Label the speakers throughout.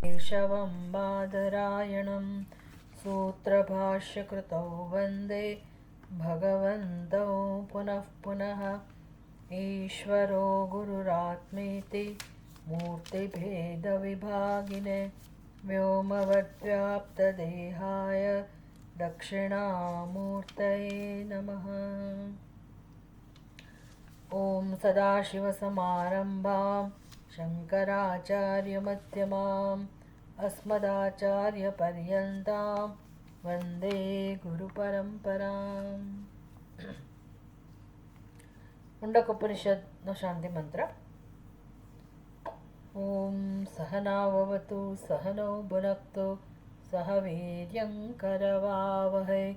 Speaker 1: केशवं बादरायणं सूत्रभाष्यकृतौ वन्दे भगवन्तौ पुनः पुनः। ईश्वरो गुरुरात्मेति मूर्तिभेदविभागिने व्योमवद्व्याप्तदेहाय दक्षिणामूर्तये नमः। ॐ सदाशिवसमारम्भां शङ्कराचार्यमध्यमाम् अस्मदाचार्यपर्यन्तां वन्दे गुरुपरम्पराम्। मुण्डकोपनिषद्नो शान्ति मंत्र। ॐ सहनाववतु सहनौ भुनक्तु सह वीर्यं करवावहै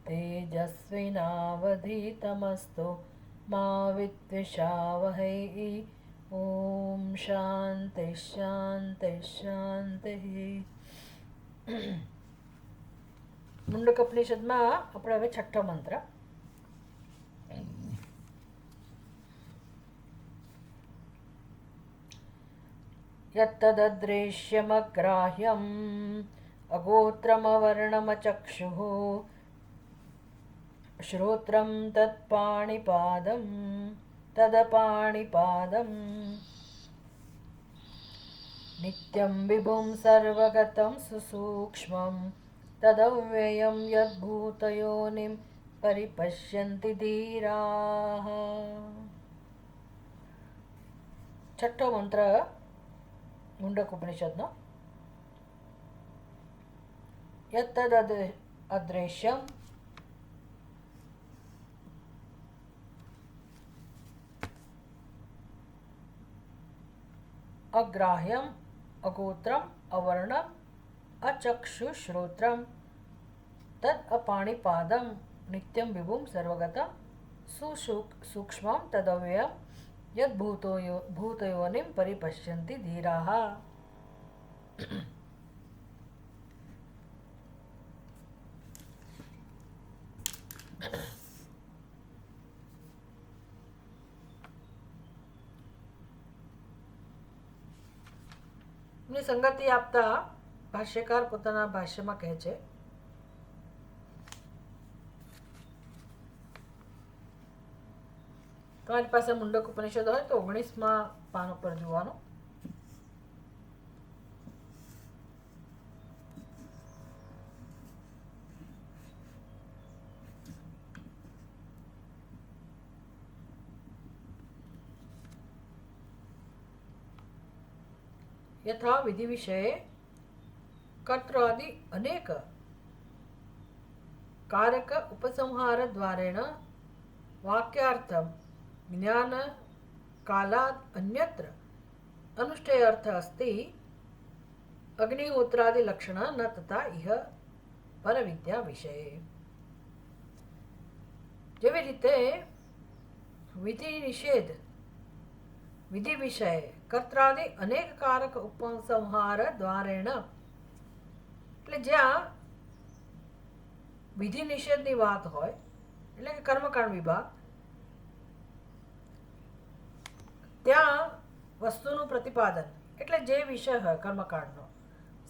Speaker 1: तेजस्विनावधीतमस्तु मा विद्विषावहै। ओम शांति शांति शांति। मुण्डकोपनिषदમાં આપણે હવે છઠ્ઠો મંત્ર। यत्तददृश्यमग्राह्यम् अगोत्रमवर्णमचक्षुः श्रोत्रं तत्पाणिपादं तदपाणिपादं नित्यं विभुं सर्वगतं सुसूक्ष्मं तदव्ययं यद्भूतयोनिं परिपश्यन्ति धीराः। छठ्ठो मंत्र मुण्डकोपनिषद्नो। यत्तद् अदृश्यं अग्राह्यम अगोत्रम अवर्णम अचक्षुश्रोत्रम तद अपाणिपादम नित्यं विभुं सर्वगतं सुसूक्ष्मं तदव्ययं यद्भूतयोनिं परिपश्यन्ति धीराः। ની સંગતિ આપતા ભાષ્યકાર પોતાના ભાષ્યમાં કહે છે, તમારી પાસે મુંડક ઉપનિષદ હોય તો 19મા પાન ઉપર જોવાનું। यथा विधि विषये कर्त्रादि अनेक कारक उपसंहार द्वारेण वाक्यार्थं ज्ञान कालात् अन्यत्र अनुष्ठेय अर्थ अस्ति अग्निहोत्रादि लक्षण न तथा इह परविद्या विषये। जेवी रीते विधि निषेध विधि विषय कर्त्रादि अनेक कारक उपसंहार द्वारेण એટલે જ્યાં વિધિ નિષેધની વાત હોય એટલે કે કર્મકાંડ વિભાગ, ત્યાં વસ્તુનું પ્રતિપાદન એટલે જે વિષય હોય કર્મકાંડનો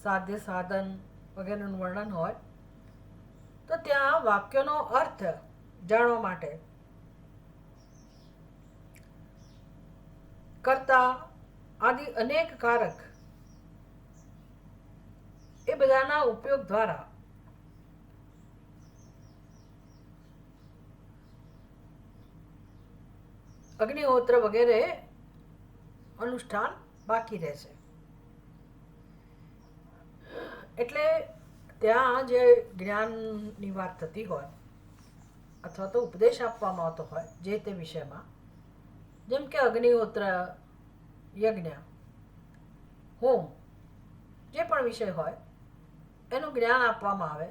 Speaker 1: સાધ્ય સાધન વગેરેનું વર્ણન હોય તો ત્યાં વાક્યનો અર્થ જાણવા માટે कर्ता आदि अनेक कारक ए बधाना उपयोग द्वारा अग्निहोत्र वगैरह अनुष्ठान बाकी रहेशे। एटले त्यां जे ज्ञाननी वात थती होय अथवा तो उपदेश आपवामां आवतो होय जे ते विषयमां, जेम के अग्निहोत्र यज्ञ होम जे पण विषय होय एनुं ज्ञान आपवामां आवे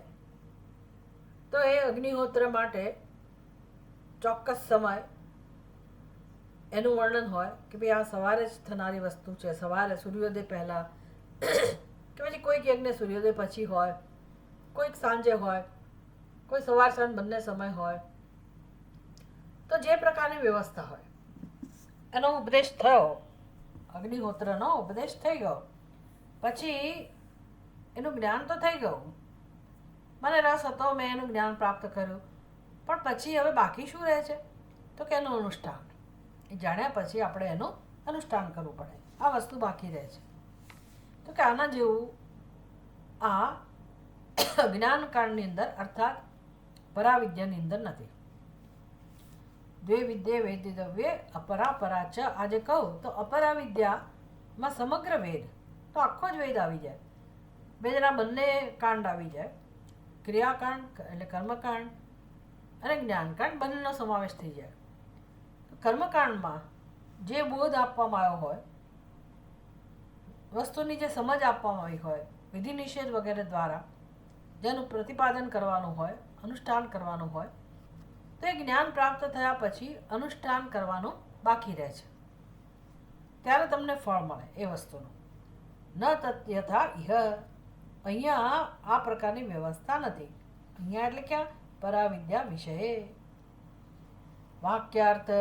Speaker 1: तो ए अग्निहोत्र माटे चोक्कस समय एनुं वर्णन होय कि भाई आ सवारे ज थनारी वस्तु छे, सवारे सूर्योदय पहला कि पछी कोईक यज्ञ सूर्योदय पछी होय, कोईक सांजे होय, कोई सवार सांज बंने समय होय, तो जे प्रकारनी व्यवस्था होय एनो उपदेश थयो, अग्निहोत्रनो उपदेश थई गयो પછી એનું જ્ઞાન તો થઈ ગયું, મને રસ હતો, મેં એનું જ્ઞાન પ્રાપ્ત કર્યું, પણ પછી હવે બાકી શું રહે છે? તો કે એનું અનુષ્ઠાન. એ જાણ્યા પછી આપણે એનું અનુષ્ઠાન કરવું પડે. આ વસ્તુ બાકી રહે છે. તો કે આના જેવું આ જ્ઞાનકાળની અંદર અર્થાત પરાવિદ્યાની અંદર નથી. દ્વે વિદ્યે વેદિતવ્યે અપરા પરા ચ. આજે કહું તો અપરા વિદ્યામાં સમગ્ર વેદ, તો આખો જ વેદ આવી જાય. વેદના બંને કાંડ આવી જાય. ક્રિયાકાંડ એટલે કર્મકાંડ અને જ્ઞાનકાંડ બંનેનો સમાવેશ થઈ જાય. કર્મકાંડમાં જે બોધ આપવામાં આવ્યો હોય, વસ્તુની જે સમજ આપવામાં આવી હોય, વિધિ નિષેધ વગેરે દ્વારા જેનું પ્રતિપાદન કરવાનું હોય, અનુષ્ઠાન કરવાનું હોય, તો એ જ્ઞાન પ્રાપ્ત થયા પછી અનુષ્ઠાન કરવાનું બાકી રહે છે. ત્યારે તમને ફળ મળે એ વસ્તુનું. ન તથ્યથા ઇહ. અહીંયા આ પ્રકારની વ્યવસ્થા નથી. અહીંયા એટલે ક્યાં? પરાવિદ્યા વિષયે. વાક્યાર્થ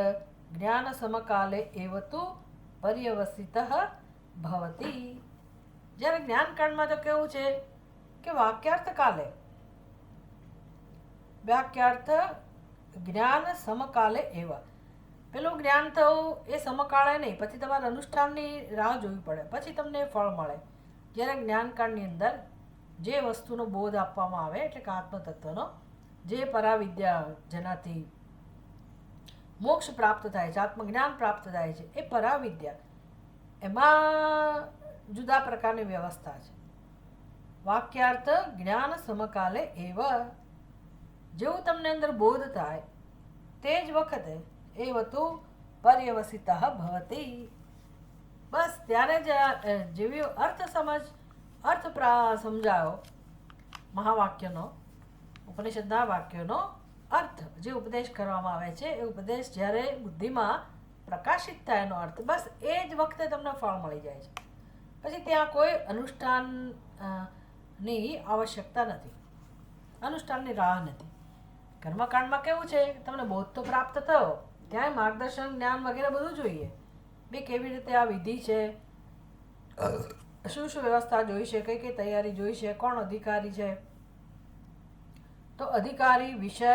Speaker 1: જ્ઞાન સમકાલે એવતુ પર્યવસિત ભવતી. જ્યારે જ્ઞાનકાંડમાં તો કેવું છે કે વાક્યાર્થ કાલે, વાક્યાર્થ જ્ઞાન સમકાલે એવા. પેલું જ્ઞાન થવું એ સમકાળે નહીં, પછી તમારે અનુષ્ઠાનની રાહ જોવી પડે, પછી તમને ફળ મળે. જ્યારે જ્ઞાનકાંડની અંદર જે વસ્તુનો બોધ આપવામાં આવે એટલે કે આત્મતત્વનો જે પરાવિદ્યા જેનાથી મોક્ષ પ્રાપ્ત થાય છે, આત્મજ્ઞાન પ્રાપ્ત થાય છે, એ પરાવિદ્યા એમાં જુદા પ્રકારની વ્યવસ્થા છે. વાક્યાર્થ જ્ઞાન સમકાલે એવ. જેવું તમને અંદર બોધ થાય તે જ વખતે એ વતુ પર્યવસિત ભવતી. બસ ત્યારે જ જેવી અર્થ સમજાયો મહાવાક્યનો, ઉપનિષદના વાક્યનો અર્થ જે ઉપદેશ કરવામાં આવે છે, એ ઉપદેશ જ્યારે બુદ્ધિમાં પ્રકાશિત થાય એનો અર્થ, બસ એ જ વખતે તમને ફળ મળી જાય છે. પછી ત્યાં કોઈ અનુષ્ઠાનની આવશ્યકતા નથી, અનુષ્ઠાનની રાહ નથી. કર્મકાંડમાં કેવું છે, તમને બોધ તો પ્રાપ્ત થયો, ત્યાં માર્ગદર્શન જ્ઞાન વગેરે બધું જોઈએ. બે કેવી રીતે આ વિધિ છે, શું શું વ્યવસ્થા જોઈ છે, કઈ કઈ તૈયારી જોઈ છે, કોણ અધિકારી છે, તો અધિકારી, વિષય,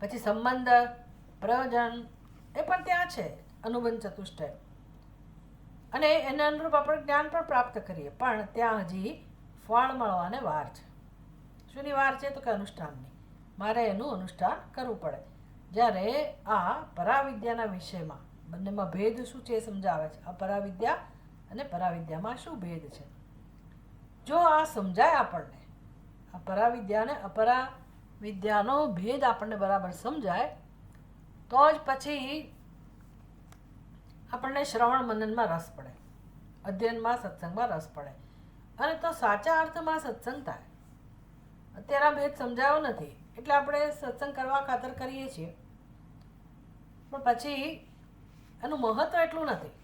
Speaker 1: પછી સંબંધ, પ્રયોજન એ પણ ત્યાં છે. અનુબંધ ચતુષ્ટય. અને એના અનુરૂપ આપણે જ્ઞાન પણ પ્રાપ્ત કરીએ, પણ ત્યાં હજી ફળ મળવાને વાર છે. શુંની વાર છે? તો કે અનુષ્ઠાનની. મારે એનું અનુષ્ઠાન કરવું પડે. જ્યારે આ પરાવિદ્યાના વિષયમાં બંનેમાં ભેદ શું છે એ સમજાવે છે. અપરાવિદ્યા અને પરાવિદ્યામાં શું ભેદ છે. જો આ સમજાય આપણને, આ પરાવિદ્યા અને અપરાવિદ્યાનો ભેદ આપણને બરાબર સમજાય, તો જ પછી આપણને શ્રવણ મનનમાં રસ પડે, અધ્યયનમાં, સત્સંગમાં રસ પડે, અને તો સાચા અર્થમાં સત્સંગ થાય. અત્યારે આ ભેદ સમજાયો નથી એટલે આપણે સત્સંગ કરવા ખાતર કરીએ છીએ, પણ પછી એનું મહત્વ એટલું નથી.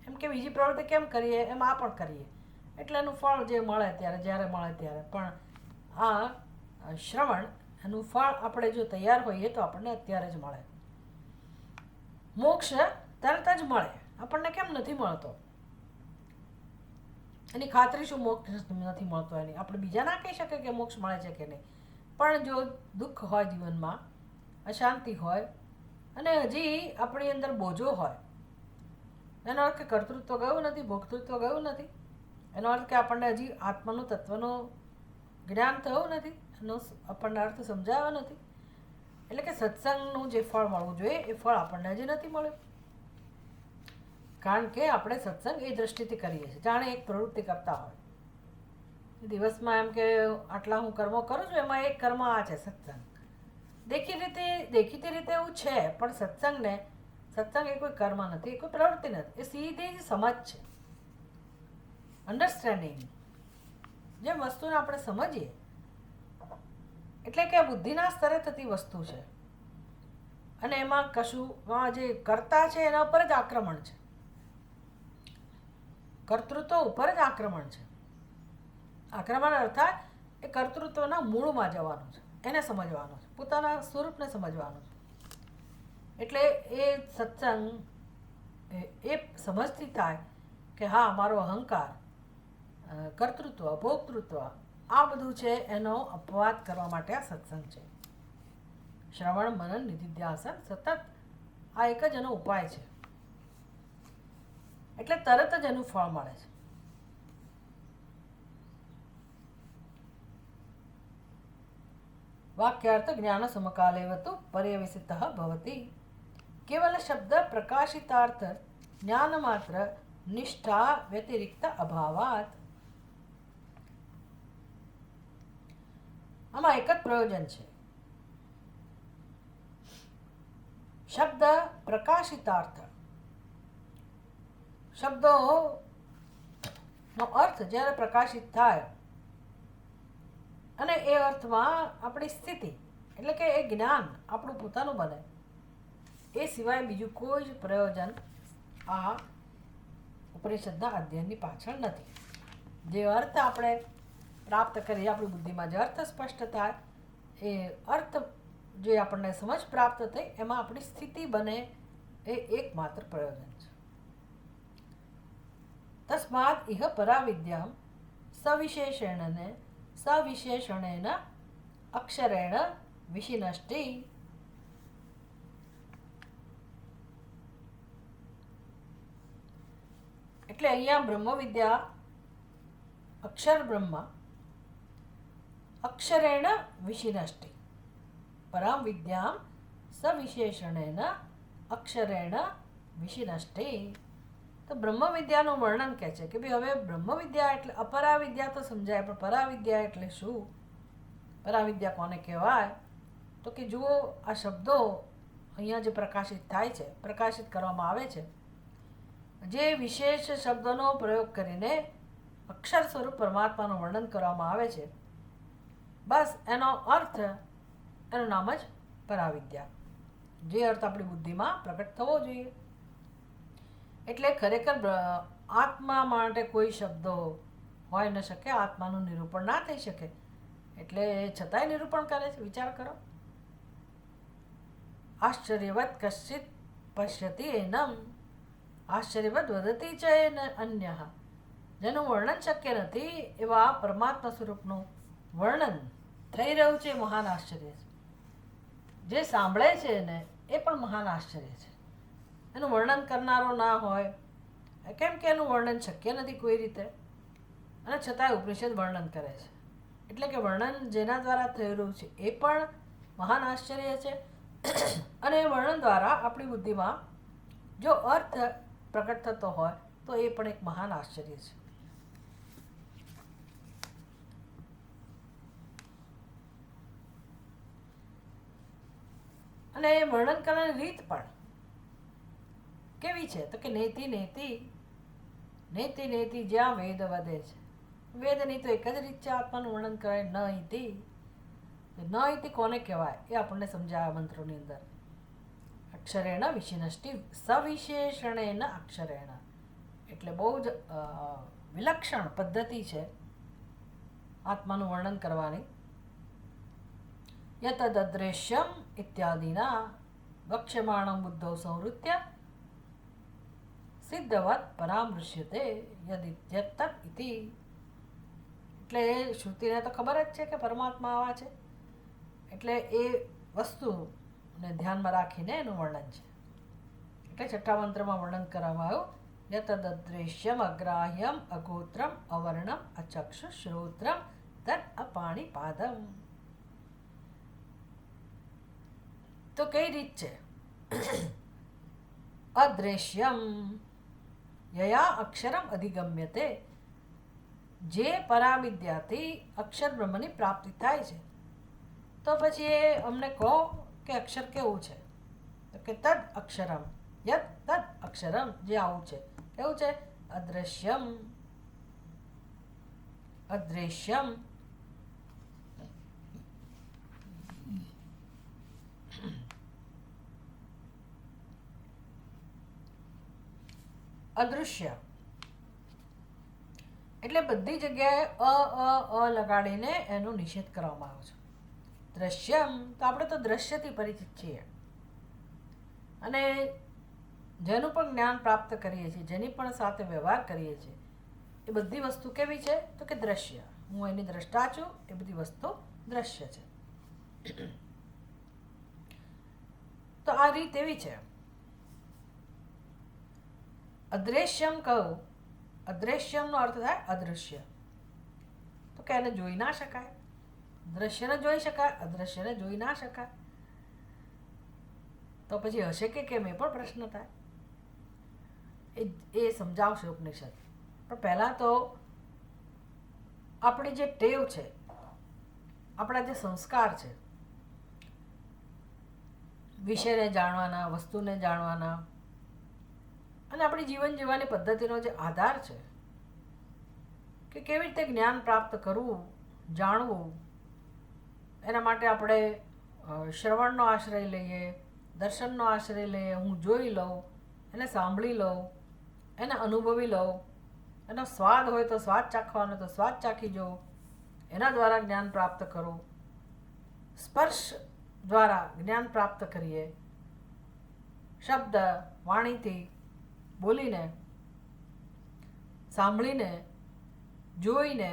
Speaker 1: એમ કે બીજી પ્રવૃત્તિ કેમ કરીએ એમ આ પણ કરીએ એટલે એનું ફળ જે મળે ત્યારે, જ્યારે મળે ત્યારે. પણ આ શ્રવણ, એનું ફળ આપણે જો તૈયાર હોઈએ તો આપણને અત્યારે જ મળે. મોક્ષ તરત જ મળે, આપણને કેમ નથી મળતો? એની ખાતરી શું મોક્ષ નથી મળતો એની? આપણે બીજા ના કહી શકીએ કે મોક્ષ મળે છે કે નહીં. પણ જો દુઃખ હોય જીવનમાં, અશાંતિ હોય, અને હજી આપણી અંદર બોજો હોય, એનો અર્થ કે કર્તૃત્વ ગયું નથી, ભોક્તૃત્વ ગયું નથી. એનો અર્થ કે આપણને હજી આત્માનું તત્વનું જ્ઞાન થયું નથી, એનો આપણને અર્થ સમજાયો નથી. એટલે કે સત્સંગનું જે ફળ મળવું જોઈએ એ ફળ આપણને હજી નથી મળ્યું. કારણ કે આપણે સત્સંગ એ દ્રષ્ટિથી કરીએ છીએ, જાણે એક પ્રવૃત્તિ કરતા હોય. દિવસમાં એમ કે આટલા હું કર્મો કરું છું, એમાં એક કર્મ આ છે સત્સંગ. દેખીતી રીતે એવું છે, પણ સત્સંગ એ કોઈ કર્મ નથી, એ કોઈ પ્રવૃત્તિ નથી, એ સીધી જ સમજ છે, અન્ડરસ્ટેન્ડિંગ. જે વસ્તુને આપણે સમજીએ એટલે કે બુદ્ધિના સ્તરે થતી વસ્તુ છે, અને એમાં કશું જે કર્તા છે એના ઉપર જ આક્રમણ છે, કર્તૃત્વ ઉપર જ આક્રમણ છે. આક્રમણ અર્થાત એ કર્તૃત્વના મૂળમાં જવાનું છે, એને સમજવાનું છે, પોતાના સ્વરૂપને સમજવાનું છે. એટલે એ સત્સંગ એ સમજથી થાય કે હા મારો અહંકાર, કર્તૃત્વ, ભોક્તૃત્વ આ બધું છે એનો અપવાદ કરવા માટે આ સત્સંગ છે. શ્રવણ, મનન, નિધિધ્યાસન સતત આ એક જ એનો ઉપાય છે. એટલે તરત જ એનું ફળ મળે છે. વાક્યાર્થ જ્ઞાન સમકાલેવતુ પર્યવસિતઃ ભવતિ. કેવલ શબ્દ પ્રકાશિતાર્થ જ્ઞાન માત્ર નિષ્ઠા વ્યતિરિક્ત અભાવાત. આમાં એક જ પ્રયોજન છે. શબ્દ પ્રકાશિતાર્થ, શબ્દોનો અર્થ જ્યારે પ્રકાશિત થાય અને એ અર્થમાં આપણી સ્થિતિ એટલે કે એ જ્ઞાન આપણું પોતાનું બને, એ સિવાય બીજું કોઈ જ પ્રયોજન આ ઉપનિષદના અધ્યયનની પાછળ નથી. જે અર્થ આપણે પ્રાપ્ત કરીએ, આપણી બુદ્ધિમાં જે અર્થ સ્પષ્ટ થાય, એ અર્થ જે આપણને સમજ પ્રાપ્ત થઈ એમાં આપણી સ્થિતિ બને, એ એકમાત્ર પ્રયોજન છે. તસ્માદ ઇહ પરાવિદ્યામ સવિશેષણેન અક્ષરેણ વિશિનષ્ટિ. એટલે અહીંયા બ્રહ્મવિદ્યા, અક્ષર બ્રહ્મ, અક્ષરેણ વિશિનષ્ટિ. પરામ વિદ્યામ સવિશેષણેન અક્ષરેણ વિશિનષ્ટિ. તો બ્રહ્મવિદ્યાનું વર્ણન કહે છે કે ભાઈ હવે બ્રહ્મવિદ્યા એટલે અપરાવિદ્યા તો સમજાય, પણ પરાવિદ્યા એટલે શું? પરાવિદ્યા કોને કહેવાય? તો કે જુઓ, આ શબ્દો અહીંયા જે પ્રકાશિત થાય છે, પ્રકાશિત કરવામાં આવે છે, જે વિશેષ શબ્દોનો પ્રયોગ કરીને અક્ષર સ્વરૂપ પરમાત્માનું વર્ણન કરવામાં આવે છે, બસ એનો અર્થ, એનું નામ જ પરાવિદ્યા. જે અર્થ આપણી બુદ્ધિમાં પ્રગટ થવો જોઈએ. એટલે ખરેખર આત્મા માટે કોઈ શબ્દો હોય ન શકે, આત્માનું નિરૂપણ ના થઈ શકે, એટલે છતાંય નિરૂપણ કરે છે. વિચાર કરો. આશ્ચર્યવત કશ્ચિત પશ્યતિ એનમ આશ્ચર્યવત વદતિ ચ અન્ય. જેનું વર્ણન શક્ય નથી એવા પરમાત્મા સ્વરૂપનું વર્ણન થઈ રહ્યું છે, મહાન આશ્ચર્ય છે. જે સાંભળે છે ને એ પણ મહાન આશ્ચર્ય છે. એનું વર્ણન કરનારો ના હોય, કેમ કે એનું વર્ણન શક્ય નથી કોઈ રીતે, અને છતાંય ઉપનિષદ વર્ણન કરે છે. એટલે કે વર્ણન જેના દ્વારા થયેલું છે એ પણ મહાન આશ્ચર્ય છે, અને એ વર્ણન દ્વારા આપણી બુદ્ધિમાં જો અર્થ પ્રગટ થતો હોય તો એ પણ એક મહાન આશ્ચર્ય છે. અને એ વર્ણન કરવાની રીત પણ કેવી છે? તો કે નેતિ નેતિ નેતિ નેતિ જ્યાં વેદ વધે છે. વેદની તો એક જ રીત છે આત્માનું વર્ણન કરે, ન ઇતિ. ન ઇતિ કોને કહેવાય એ આપણને સમજાયા મંત્રોની અંદર. અક્ષરેણ વિશિનષ્ટિ સવિશેષણેન અક્ષરેણ. એટલે બહુ જ વિલક્ષણ પદ્ધતિ છે આત્માનું વર્ણન કરવાની. યતદદ્રેશ્યમ ઇત્યાદિના વક્ષ્યમાણમ બુદ્ધો સંવૃત્ય સિદ્ધવત પરામૃશ્યતે યદિત્યત્તત ઇતિ. એટલે એ શ્રુતિને તો ખબર જ છે કે પરમાત્મા આવા છે, એટલે એ વસ્તુને ધ્યાનમાં રાખીને એનું વર્ણન છે. એટલે છઠ્ઠા મંત્રમાં વર્ણન કરવામાં આવ્યું, યતદદ્રેશ્યમ અગ્રાહ્યમ અગોત્રમ અવર્ણમ અચક્ષુ શ્રોત્રમ તદ અપાણીપાદમ. તો કઈ રીત છે? અદ્રેશ્યમ યયા અક્ષરમ અધિગમ્યતે. જે પરાવિદ્યાથી અક્ષર બ્રહ્મની પ્રાપ્તિ થાય છે, તો પછી એ અમને કહો કે અક્ષર કેવું છે? તો કે તદ અક્ષરમ, યત તદ અક્ષરમ, જે આવું છે. કેવું છે? અદ્રશ્યમ. અદ્રેશ્યમ અદૃશ્ય. એટલે બધી જગ્યાએ અ લગાડીને એનો નિષેધ કરવામાં આવે છે. દ્રશ્યમ તો આપણે તો દ્રશ્યથી પરિચિત છીએ, અને જેનું પણ જ્ઞાન પ્રાપ્ત કરીએ છીએ, જેની પણ સાથે વ્યવહાર કરીએ છીએ, એ બધી વસ્તુ કેવી છે? તો કે દ્રશ્ય. હું એની દ્રષ્ટા છું, એ બધી વસ્તુ દ્રશ્ય છે. તો આ રીત એવી છે. અદ્રશ્યમ કહું, અદ્રશ્યમનો અર્થ થાય અદૃશ્ય. તો કે એને જોઈ ના શકાય. દ્રશ્યને જોઈ શકાય, અદ્રશ્યને જોઈ ના શકાય. તો પછી હશે કે કેમ, એ પણ પ્રશ્ન થાય. એ સમજાવશે ઉપનિષદ. પણ પહેલાં તો આપણી જે ટેવ છે, આપણા જે સંસ્કાર છે, વિષયને જાણવાના, વસ્તુને જાણવાના, અને આપણી જીવન જીવવાની પદ્ધતિનો જે આધાર છે કે કેવી રીતે જ્ઞાન પ્રાપ્ત કરવું, જાણવું, એના માટે આપણે શ્રવણનો આશ્રય લઈએ, દર્શનનો આશ્રય લઈએ, હું જોઈ લઉં, એને સાંભળી લઉં, એને અનુભવી લઉં, એનો સ્વાદ હોય તો સ્વાદ ચાખવાનો તો સ્વાદ ચાખી જાઉં, એના દ્વારા જ્ઞાન પ્રાપ્ત કરું, સ્પર્શ દ્વારા જ્ઞાન પ્રાપ્ત કરીએ, શબ્દ વાણીથી બોલીને, સાંભળીને, જોઈને,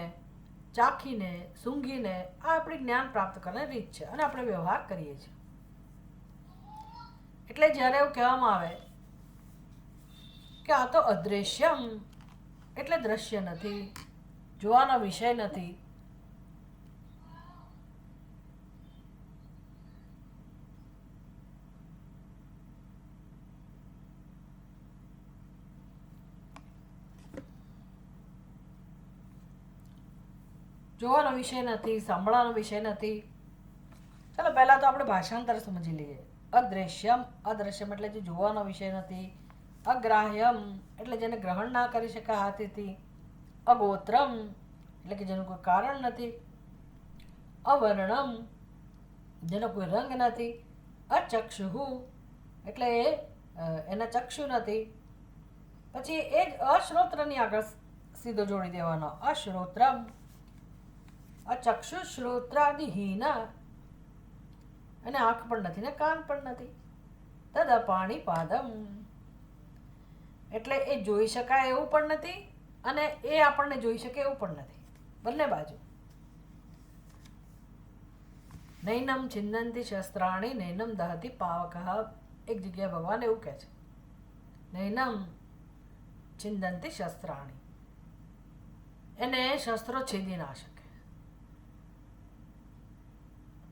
Speaker 1: ચાખીને, સૂંઘીને, આ આપણી જ્ઞાન પ્રાપ્ત કરવાની રીત છે. અને આપણે વ્યવહાર કરીએ છીએ. એટલે જ્યારે એવું કહેવામાં આવે કે આ તો અદ્રશ્યમ એટલે દ્રશ્ય નથી, જોવાનો વિષય નથી, જોવાનો વિષય નથી, સાંભળવાનો વિષય નથી. ચાલો પહેલાં તો આપણે ભાષાંતર સમજી લઈએ. અદ્રશ્યમ, અદ્રશ્યમ એટલે જે જોવાનો વિષય નથી. અગ્રાહ્યમ એટલે જેને ગ્રહણ ના કરી શકાય હાથેથી. અગોત્રમ એટલે કે જેનું કોઈ કારણ નથી. અવર્ણમ જેનો કોઈ રંગ નથી. અચક્ષુ એટલે એના ચક્ષુ નથી. પછી એ જ અશ્રોત્રની આગળ સીધો જોડી દેવાનો. અશ્રોત્રમ. અચક્ષુશ્રોત્રાદિહીન અને આંખ પણ નથી ને કાન પણ નથી. તદ અપાણીપાદમ એટલે એ જોઈ શકાય એવું પણ નથી અને એ આપણને જોઈ શકે એવું પણ નથી. બંને બાજુ. નૈનમ છિન્નંતિ શસ્ત્રાણી નૈનમ દહતિ પાવકઃ. એક જગ્યાએ ભગવાન એવું કહે છે, નૈનમ છિન્નંતિ શસ્ત્રાણી, એને શસ્ત્રો છેદી ના શકે.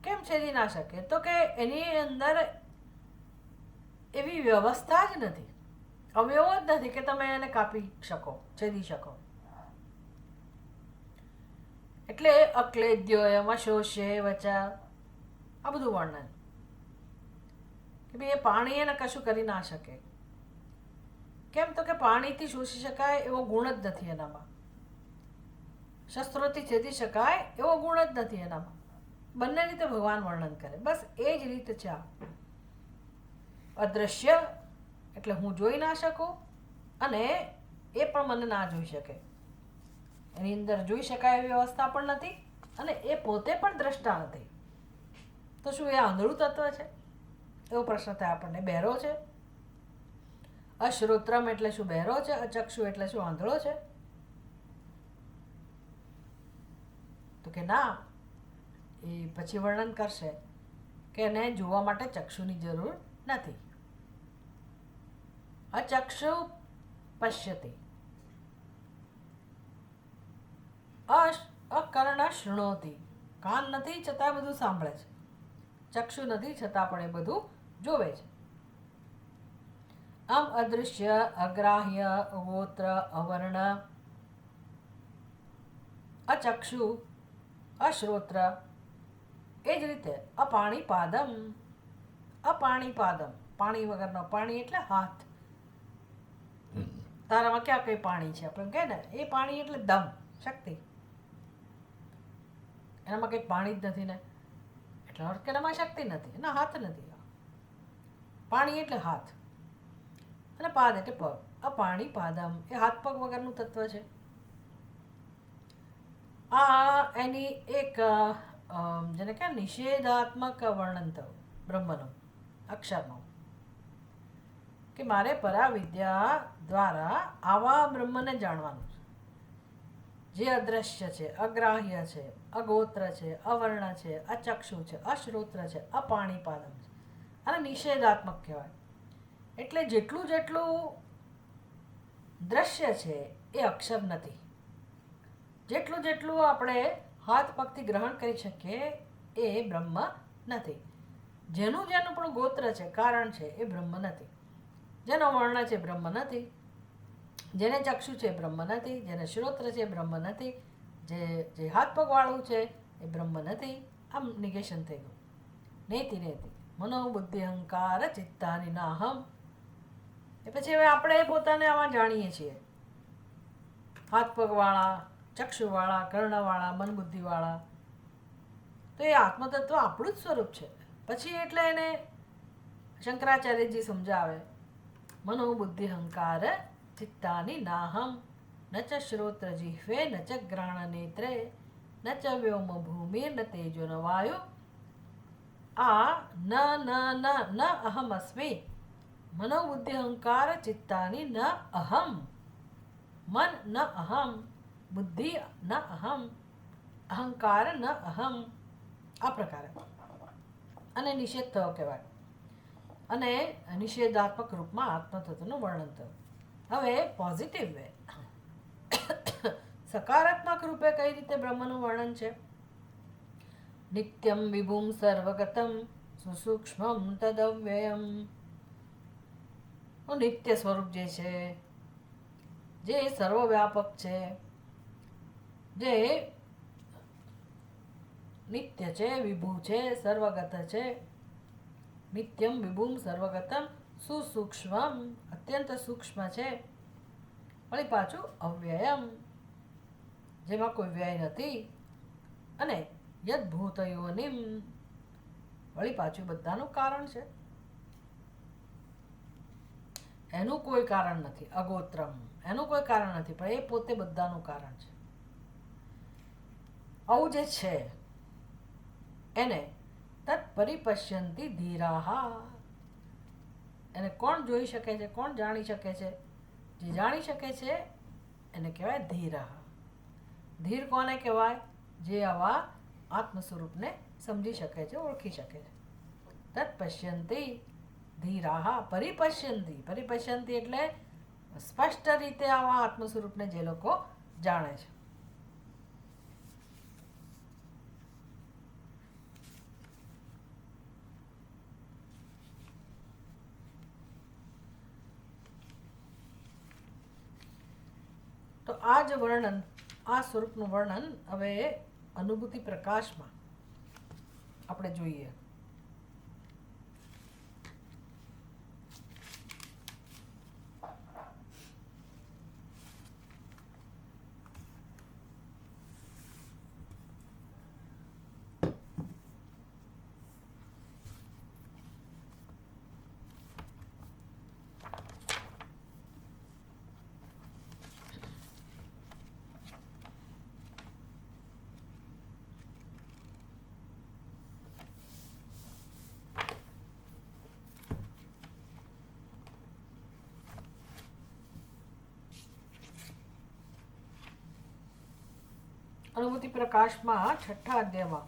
Speaker 1: કેમ છેદી ના શકે? તો કે એની અંદર એવી વ્યવસ્થા જ નથી, અવયવો જ નથી કે તમે એને કાપી શકો, છેદી શકો. એટલે અક્લેદ્યોયમ અશોષ્ય વચા, આ બધું વર્ણન કે ભાઈ એ પાણી એને કશું કરી ના શકે. કેમ? તો કે પાણીથી શોષી શકાય એવો ગુણ જ નથી એનામાં. શસ્ત્રોથી છેદી શકાય એવો ગુણ જ નથી એનામાં. બંને રીતે ભગવાન વર્ણન કરે. બસ એ જ રીતે છે આ. અદ્રશ્ય એટલે હું જોઈ ના શકું અને એ પણ મને ના જોઈ શકે. એની અંદર જોઈ શકાય એવી વ્યવસ્થા પણ નથી અને એ પોતે પણ દ્રષ્ટા નથી. તો શું એ આંધળું તત્વ છે? એવો પ્રશ્ન થાય આપણને. બહેરો છે? અશ્રોત્રમ એટલે શું બહેરો છે? અચક્ષુ એટલે શું આંધળો છે? તો કે ના, એ પછી વર્ણન કરશે કે એને જોવા માટે ચક્ષુની જરૂર નથી. અચક્ષુ પશ્યતિ, અકર્ણ શૃણોતિ. કાન નથી છતાં બધું સાંભળે છે. ચક્ષુ નથી છતાં પણ એ બધું જોવે છે. આમ અદૃશ્ય, અગ્રાહ્ય, અગોત્ર, અવર્ણ, અચક્ષુ, અશ્રોત્ર, એ જ રીતે અપાણીપાદમ. અપાણીપાદમ પાણી વગરનો. પાણી એટલે હાથ. તારામાં ક્યાં કઈ પાણી છે આપણે કહે ને, એ પાણી એટલે દમ, શક્તિ. એનામાં કંઈ પાણી જ નથી ને, એટલે અર્થ કે એનામાં શક્તિ નથી, એના હાથ નથી. પાણી એટલે હાથ અને પાદ એટલે પગ. અપાણીપાદમ એ હાથ પગ વગરનું તત્વ છે. આ એની એક જેને કે નિષેધાત્મક વર્ણન થયું બ્રહ્મનું, અક્ષરનું, કે મારે પરાવિદ્યા દ્વારા આવા બ્રહ્મને જાણવાનું છે, જે અદ્રશ્ય છે, અગ્રાહ્ય છે, અગોત્ર છે, અવર્ણ છે, અચક્ષુ છે, અશ્રોત્ર છે, અપાણીપાદમ છે, અને નિષેધાત્મક કહેવાય. એટલે જેટલું જેટલું દ્રશ્ય છે એ અક્ષર નથી. જેટલું જેટલું આપણે હાથ પગથી ગ્રહણ કરી શકીએ એ બ્રહ્મ નથી. જેનું જેનું પણ ગોત્ર છે, કારણ છે, એ બ્રહ્મ નથી. જેનો વર્ણ છે બ્રહ્મ નથી. જેને ચક્ષુ છે બ્રહ્મ નથી. જેને શ્રોત્ર છે બ્રહ્મ નથી. જે હાથ પગવાળું છે એ બ્રહ્મ નથી. આમ નિગેશન થઈ ગયું. નેતિ નેતિ મનોબુદ્ધિ અહંકાર ચિત્તાની નાહમ. એ પછી હવે આપણે પોતાને આમાં જાણીએ છીએ. હાથ પગવાળા, ચક્ષુવાળા, કર્ણવાળા, મન બુદ્ધિવાળા. તો એ આત્મતત્વ આપણું જ સ્વરૂપ છે. પછી એટલે એને શંકરાચાર્યજી સમજાવે, મનોબુદ્ધિ અહંકાર ચિત્તાની નાહમ ન ચ શ્રોત્ર જીહ્વે ન ચ ગ્રાણ નેત્રે ન ચ વ્યોમ ભૂમિ ન તેજો ન વાયુ. આ ન અહમ અસ્મિ. મનોબુદ્ધિ અહંકાર ચિત્તાની ન અહમ. મન ન અહમ, બુદ્ધિ ન અહમ, અહંકાર ન અહમ. આ પ્રકારે અને નિષેધ થયો કહેવાય. અને નિષેધાત્મક રૂપમાં આત્મતત્વનું વર્ણન થયું. હવે પોઝિટિવ વે, સકારાત્મક રૂપે કઈ રીતે બ્રહ્મનું વર્ણન છે? નિત્યમ વિભુમ સર્વગતમ સુસૂક્ષ્મમ તદવ્યયમ. નિત્ય સ્વરૂપ જે છે, જે સર્વવ્યાપક છે, જે નિત્ય છે, વિભુ છે, સર્વગત છે. નિત્યમ વિભુમ સર્વગતમ સુસૂક્ષ્મમ, અત્યંત સૂક્ષ્મ છે. વળી પાછું અવ્યયમ, જેમાં કોઈ વ્યય નથી. અને યદ્ભૂતયોનિમ, વળી પાછું બધાનું કારણ છે. એનું કોઈ કારણ નથી. અગોત્રમ, એનું કોઈ કારણ નથી, પણ એ પોતે બધાનું કારણ છે. આવું જે છે એને તત્ પરિપશ્યંતિ ધીરાહા. એને કોણ જોઈ શકે છે, કોણ જાણી શકે છે? જે જાણી શકે છે એને કહેવાય ધીરાહ. ધીર કોને કહેવાય? જે આવા આત્મ સ્વરૂપને સમજી શકે છે, ઓળખી શકે છે. તત્ પશ્યંતિ ધીરાહા પરિપશ્યંતિ. પરિપશ્યંતિ એટલે સ્પષ્ટ રીતે આવા આત્મ સ્વરૂપને જે લોકો જાણે છે. તો આ જ વર્ણન, આ સ્વરૂપનું વર્ણન હવે અનુભૂતિ પ્રકાશમાં આપણે જોઈએ. અનુભૂતિ પ્રકાશમાં 6ઠ્ઠા અધ્યાયમાં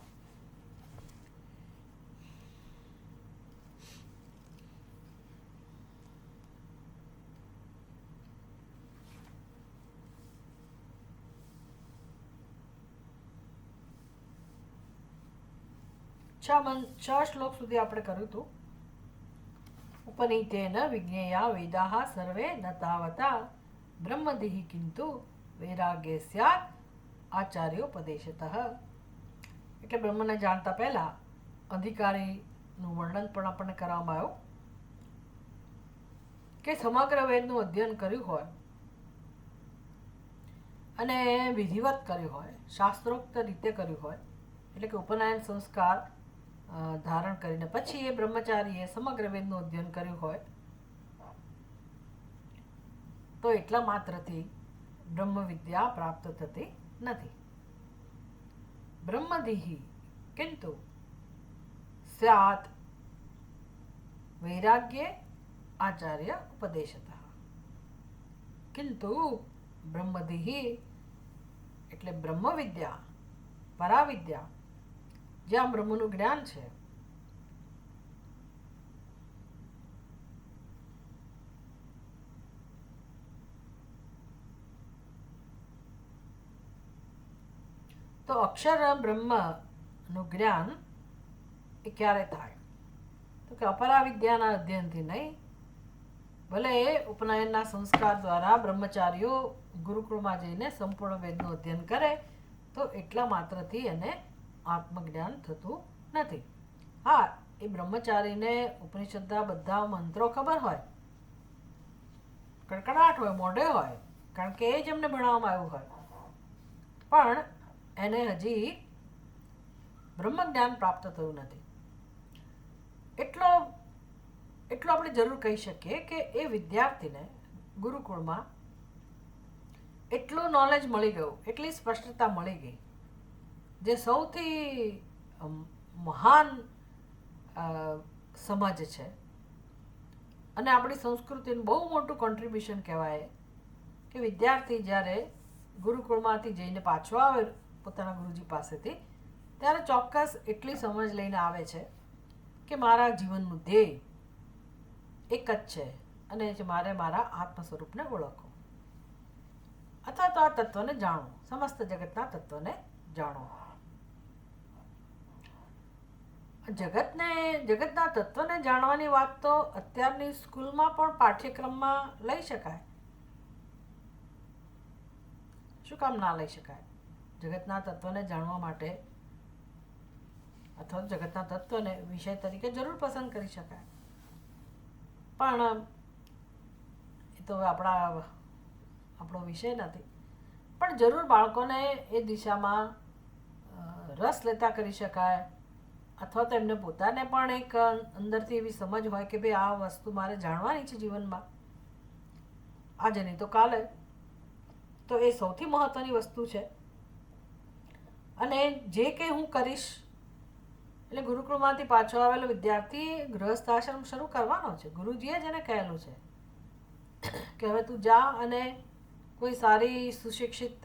Speaker 1: છ શ્લોક સુધી આપણે કર્યું હતું. ઉપનીતેન વિજ્ઞેયા વેદાઃ સર્વે ન તાવતા બ્રહ્મદિઃ કિંતુ વૈરાગ્ય સ્યાત્ આચાર્યોપદેશતઃ. એટલે બ્રહ્મને જાણતા પહેલા અધિકારીનું વર્ણન પણ આપણને કરવામાં આવ્યું કે સમગ્ર વેદનું અધ્યયન કર્યું હોય અને વિધિવત કર્યું હોય, શાસ્ત્રોક્ત રીતે કર્યું હોય, એટલે કે ઉપનયન સંસ્કાર ધારણ કરીને પછી એ બ્રહ્મચારીએ સમગ્ર વેદનું અધ્યયન કર્યું હોય તો એટલા માત્રથી બ્રહ્મ વિદ્યા પ્રાપ્ત થતી નથી. બ્રહ્મદિઃ કિંતુ સ્યાત વૈરાગ્ય આચાર્ય ઉપદેશતઃ કિંતુ બ્રહ્મધિ એટલે બ્રહ્મવિદ્યા, પરાવિદ્યા, જ્યાં બ્રહ્મનું જ્ઞાન છે, તો અક્ષર બ્રહ્મનું જ્ઞાન એ ક્યારે થાય? તો કે અપરાવિદ્યાના અધ્યયનથી નહીં, ભલે ઉપનયનના સંસ્કાર દ્વારા બ્રહ્મચારીઓ ગુરુકુળમાં જઈને સંપૂર્ણ વેદનું અધ્યયન કરે તો એટલા માત્રથી એને આત્મજ્ઞાન થતું નથી. હા, એ બ્રહ્મચારીને ઉપનિષદના બધા મંત્રો ખબર હોય, કડકડાટ હોય, મોઢે હોય, કારણ કે એ જ એમને ભણાવવામાં આવ્યું હોય, પણ એને હજી બ્રહ્મજ્ઞાન પ્રાપ્ત થયું નથી. એટલો આપણે જરૂર કહી શકીએ કે એ વિદ્યાર્થીને ગુરુકુળમાં એટલું નોલેજ મળી ગયું, એટલી સ્પષ્ટતા મળી ગઈ, જે સૌથી મહાન સમજ છે અને આપણી સંસ્કૃતિનું બહુ મોટું કોન્ટ્રીબ્યુશન કહેવાય કે વિદ્યાર્થી જ્યારે ગુરુકુળમાંથી જઈને પાછો આવે પોતાના ગુરુજી પાસેથી, ત્યારે ચોક્કસ એટલી સમજ લઈને આવે છે કે મારા જીવનનું ધ્યેય એક જ છે અને એ છે મારે મારા આત્મ સ્વરૂપને ઓળખો અથવા તો આ તત્વને જાણો, સમસ્ત જગતના તત્વને જાણો. જગતના તત્વને જાણવાની વાત તો અત્યારની સ્કૂલમાં પણ પાઠ્યક્રમમાં લઈ શકાય. શું કામ ના લઈ શકાય? જગતના તત્વને જાણવા માટે અથવા જગતના તત્વને વિષય તરીકે જરૂર પસંદ કરી શકાય, પણ એ તો આપણો વિષય નથી. પણ જરૂર બાળકોને એ દિશામાં રસ લેતા કરી શકાય, અથવા તો એમને પોતાને પણ એક અંદરથી એવી સમજ હોય કે ભાઈ આ વસ્તુ મારે જાણવાની છે જીવનમાં, આજે નહીં તો કાલે, તો એ સૌથી મહત્વની વસ્તુ છે. અને જે કંઈ હું કરીશ, એટલે ગુરુકુળમાંથી પાછો આવેલો વિદ્યાર્થી ગૃહસ્થ આશ્રમ શરૂ કરવાનો છે. ગુરુજીએ જ એને કહેલું છે કે હવે તું જા અને કોઈ સારી સુશિક્ષિત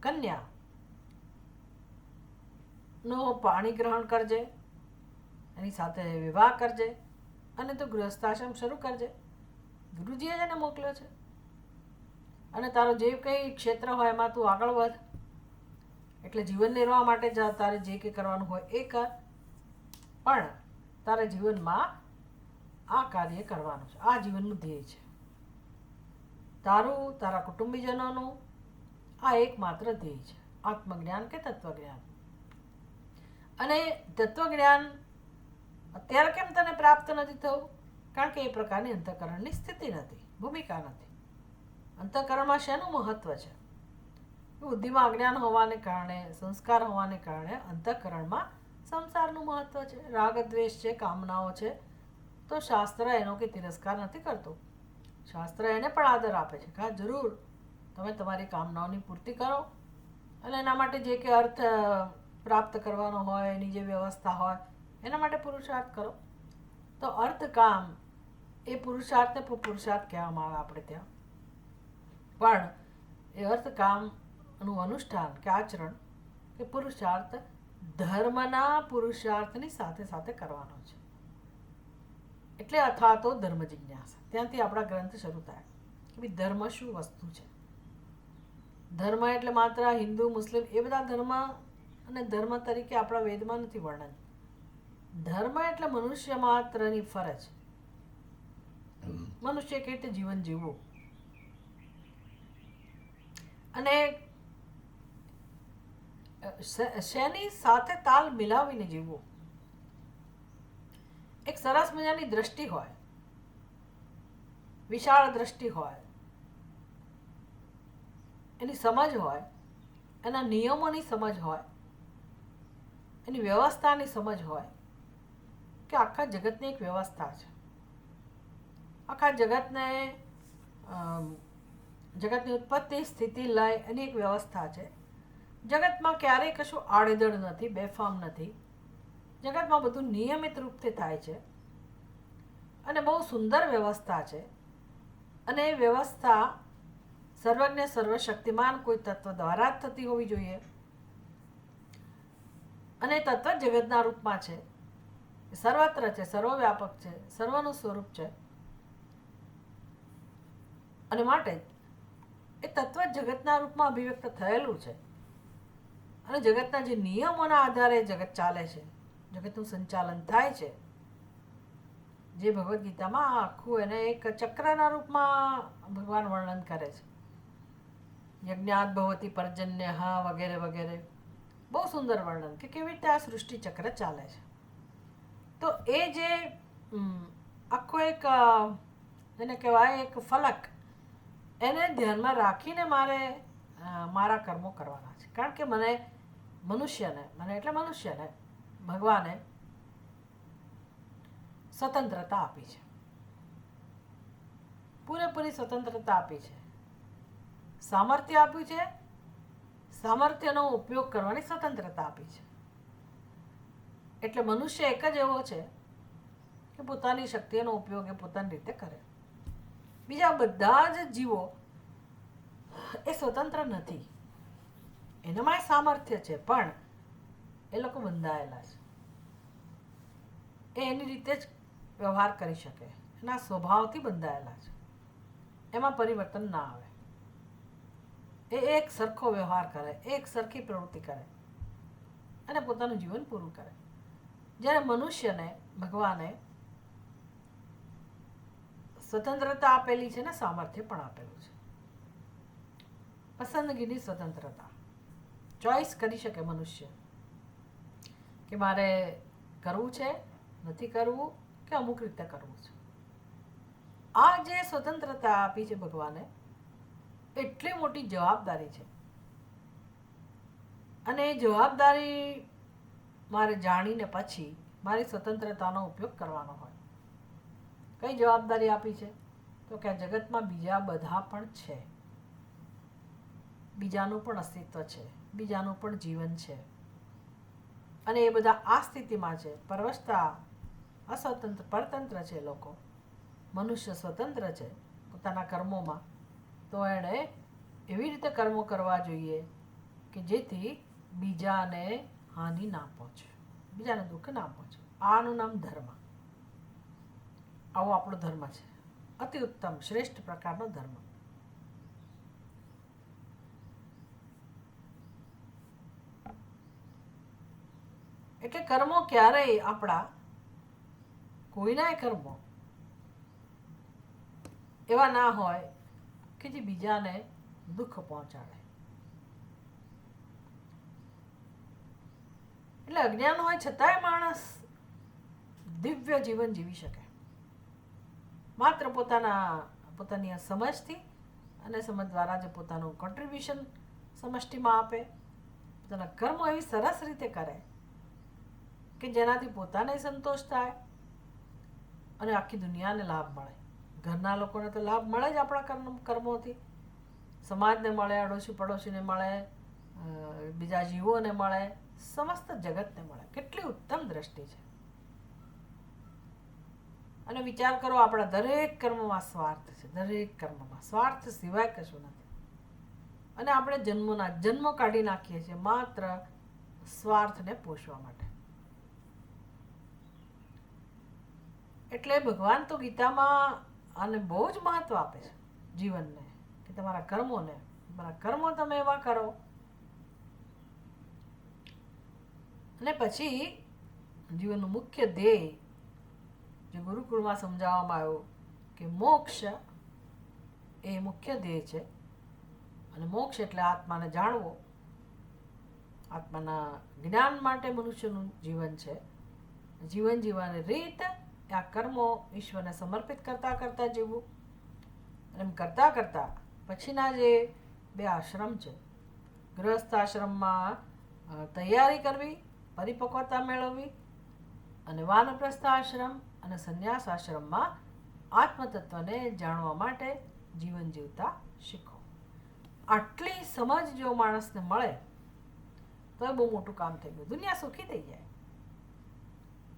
Speaker 1: કન્યા નો પાણી ગ્રહણ કરજે, એની સાથે વિવાહ કરજે અને તું ગૃહસ્થાશ્રમ શરૂ કરજે. ગુરુજીએ જ એને મોકલ્યો છે. અને તારો જે કંઈ ક્ષેત્ર હોય એમાં તું આગળ વધ, એટલે જીવન નિર્વાહ માટે તારે જે કંઈ કરવાનું હોય એ કર, પણ તારે જીવનમાં આ કાર્ય કરવાનું છે, આ જીવનનું ધ્યેય છે તારું, તારા કુટુંબીજનોનું. આ એકમાત્ર ધ્યેય છે, આત્મજ્ઞાન કે તત્વજ્ઞાન. અને તત્વજ્ઞાન અત્યારે કેમ તને પ્રાપ્ત નથી થયું? કારણ કે એ પ્રકારની અંતઃકરણની સ્થિતિ નથી, ભૂમિકા નથી. અંતઃકરણમાં શેનું મહત્વ છે? બુદ્ધિમાં અજ્ઞાન હોવાને કારણે, સંસ્કાર હોવાને કારણે અંતઃકરણમાં સંસારનું મહત્વ છે, રાગ દ્વેષ છે, કામનાઓ છે. તો શાસ્ત્ર એનો કે તિરસ્કાર નથી કરતું. શાસ્ત્ર એને પણ આદર આપે છે કે હા જરૂર તમે તમારી કામનાઓની પૂર્તિ કરો અને એના માટે જે કે અર્થ પ્રાપ્ત કરવાનો હોય, એની જે વ્યવસ્થા હોય એના માટે પુરુષાર્થ કરો. તો અર્થ કામ એ પુરુષાર્થને પુરુષાર્થ કહેવામાં આવે આપણે ત્યાં, પણ એ અર્થ કામનું અનુષ્ઠાન કે આચરણ કે પુરુષાર્થ ધર્મના પુરુષાર્થની સાથે સાથે કરવાનો છે. એટલે અથવા તો ધર્મ જિજ્ઞાસા, ત્યાંથી આપણા ગ્રંથ શરૂ થાય કે ભાઈ ધર્મ શું વસ્તુ છે. ધર્મ એટલે માત્ર હિન્દુ, મુસ્લિમ એ બધા ધર્મ અને ધર્મ તરીકે આપણા વેદમાં નથી વર્ણન. ધર્મ એટલે મનુષ્ય માત્રની ફરજ, મનુષ્ય કેવી રીતે જીવન જીવવું અને શેની સાથે તાલ મિલાવીને જીવવું. એક સરસ મજાની દ્રષ્ટિ હોય, વિશાળ દ્રષ્ટિ હોય, એની સમજ હોય, એના નિયમોની સમજ હોય, એની વ્યવસ્થાની સમજ હોય કે આખા જગતની એક વ્યવસ્થા છે. આખા જગતની ઉત્પત્તિ, સ્થિતિ, લય એની એક વ્યવસ્થા છે. જગતમાં ક્યારેય કશું આડેધડ નથી, બેફામ નથી. જગતમાં બધું નિયમિત રૂપથી થાય છે અને બહુ સુંદર વ્યવસ્થા છે. અને એ વ્યવસ્થા સર્વજ્ઞ સર્વશક્તિમાન કોઈ તત્વ દ્વારા જ થતી હોવી જોઈએ. અને તત્વ જગતના રૂપમાં છે, સર્વત્ર છે, સર્વવ્યાપક છે, સર્વનું સ્વરૂપ છે. અને માટે એ તત્વ જગતના રૂપમાં અભિવ્યક્ત થયેલું છે. અને જગતના જે નિયમોના આધારે જગત ચાલે છે, જગતનું સંચાલન થાય છે, જે ભગવદ્ ગીતામાં આખું એને એક ચક્રના રૂપમાં ભગવાન વર્ણન કરે છે. યજ્ઞાત ભવતી પર્જન્ય વગેરે વગેરે, બહુ સુંદર વર્ણન કે કેવી રીતે આ સૃષ્ટિ ચક્ર ચાલે છે. તો એ જે આખો એક એને કહેવાય એક ફલક, એને ધ્યાનમાં રાખીને મારે મારા કર્મો કરવાના છે. કારણ કે મને એટલે મનુષ્યને ભગવાને સ્વતંત્રતા આપી છે, પૂરેપૂરી સ્વતંત્રતા આપી છે, સામર્થ્ય આપ્યું છે, સામર્થ્યનો ઉપયોગ કરવાની સ્વતંત્રતા આપી છે. એટલે મનુષ્ય એક જ એવો છે કે પોતાની શક્તિનો ઉપયોગ એ પોતાની રીતે કરે. બીજા બધા જ જીવો એ સ્વતંત્ર નથી, એનામાં સામર્થ્ય છે, પણ એ લોકો બંધાયેલા છે. એ એની રીતે જ વ્યવહાર કરી શકે, એના સ્વભાવથી બંધાયેલા છે, એમાં પરિવર્તન ના આવે. એ એક સરખો વ્યવહાર કરે, એક સરખી પ્રવૃત્તિ કરે અને પોતાનું જીવન પૂરું કરે. જ્યારે મનુષ્યને ભગવાને સ્વતંત્રતા આપેલી છે ને સામર્થ્ય પણ આપેલું છે. પસંદગીની સ્વતંત્રતા, ચોઈસ કરી શકે મનુષ્ય કે મારે કરવું છે, નથી કરવું, કે અમુક રીતે કરવું છે. આ જે સ્વતંત્રતા આપી છે ભગવાને, એટલી મોટી જવાબદારી છે. અને એ જવાબદારી મારે જાણીને પછી મારી સ્વતંત્રતાનો ઉપયોગ કરવાનો હોય. કઈ જવાબદારી આપી છે? તો કે આ જગતમાં બીજા બધા પણ છે, બીજાનું પણ અસ્તિત્વ છે, બીજાનું પણ જીવન છે. અને એ બધા આ સ્થિતિમાં છે, પરવશતા અસ્વતંત્ર પરતંત્ર છે લોકો. મનુષ્ય સ્વતંત્ર છે પોતાના કર્મોમાં, તો એણે એવી રીતે કર્મો કરવા જોઈએ કે જેથી બીજાને હાનિ ના પહોંચે, બીજાને દુઃખ ના પહોંચે. આનું નામ ધર્મ. આવો આપણો ધર્મ છે, અતિ ઉત્તમ શ્રેષ્ઠ પ્રકારનો ધર્મ. એટલે કર્મો ક્યારેય આપણા, કોઈના કર્મો એવા ના હોય કે જે બીજાને દુઃખ પહોંચાડે. એટલે અજ્ઞાન હોય છતાંય માણસ દિવ્ય જીવન જીવી શકે, માત્ર પોતાની સમજથી અને સમજ દ્વારા જે પોતાનું કોન્ટ્રીબ્યુશન સમષ્ટિમાં આપે, પોતાના કર્મો એવી સરસ રીતે કરે કે જેનાથી પોતાને સંતોષ થાય અને આખી દુનિયાને લાભ મળે. ઘરના લોકોને તો લાભ મળે જ આપણા કર્મોથી, સમાજને મળે, અડોશી પડોશીને મળે, બીજા જીવોને મળે, સમસ્ત જગતને મળે. કેટલી ઉત્તમ દ્રષ્ટિ છે. અને વિચાર કરો, આપણા દરેક કર્મમાં સ્વાર્થ છે, દરેક કર્મમાં સ્વાર્થ સિવાય કશું નથી. અને આપણે જન્મો કાઢી નાખીએ છીએ માત્ર સ્વાર્થને પોષવા માટે. એટલે ભગવાન તો ગીતામાં આને બહુ જ મહત્વ આપે છે જીવનને, કે તમારા કર્મો તમે એવા કરો. અને પછી જીવનનું મુખ્ય ધ્યેય જે ગુરુકુળમાં સમજાવવામાં આવ્યું કે મોક્ષ એ મુખ્ય ધ્યેય છે. અને મોક્ષ એટલે આત્માને જાણવો, આત્માના જ્ઞાન માટે મનુષ્યનું જીવન છે. જીવન જીવવાની રીત આ કર્મો ઈશ્વરને સમર્પિત કરતા કરતા જીવવું. અને એમ કરતા કરતા પછીના જે 2 આશ્રમ છે, ગૃહસ્થ આશ્રમમાં તૈયારી કરવી, પરિપક્વતા મેળવવી, અને વાનપ્રસ્થ આશ્રમ અને સંન્યાસ આશ્રમમાં આત્મતત્વને જાણવા માટે જીવન જીવતા શીખો. આટલી સમજ જો માણસને મળે તો એ બહુ મોટું કામ થઈ ગયું, દુનિયા સુખી થઈ જાય.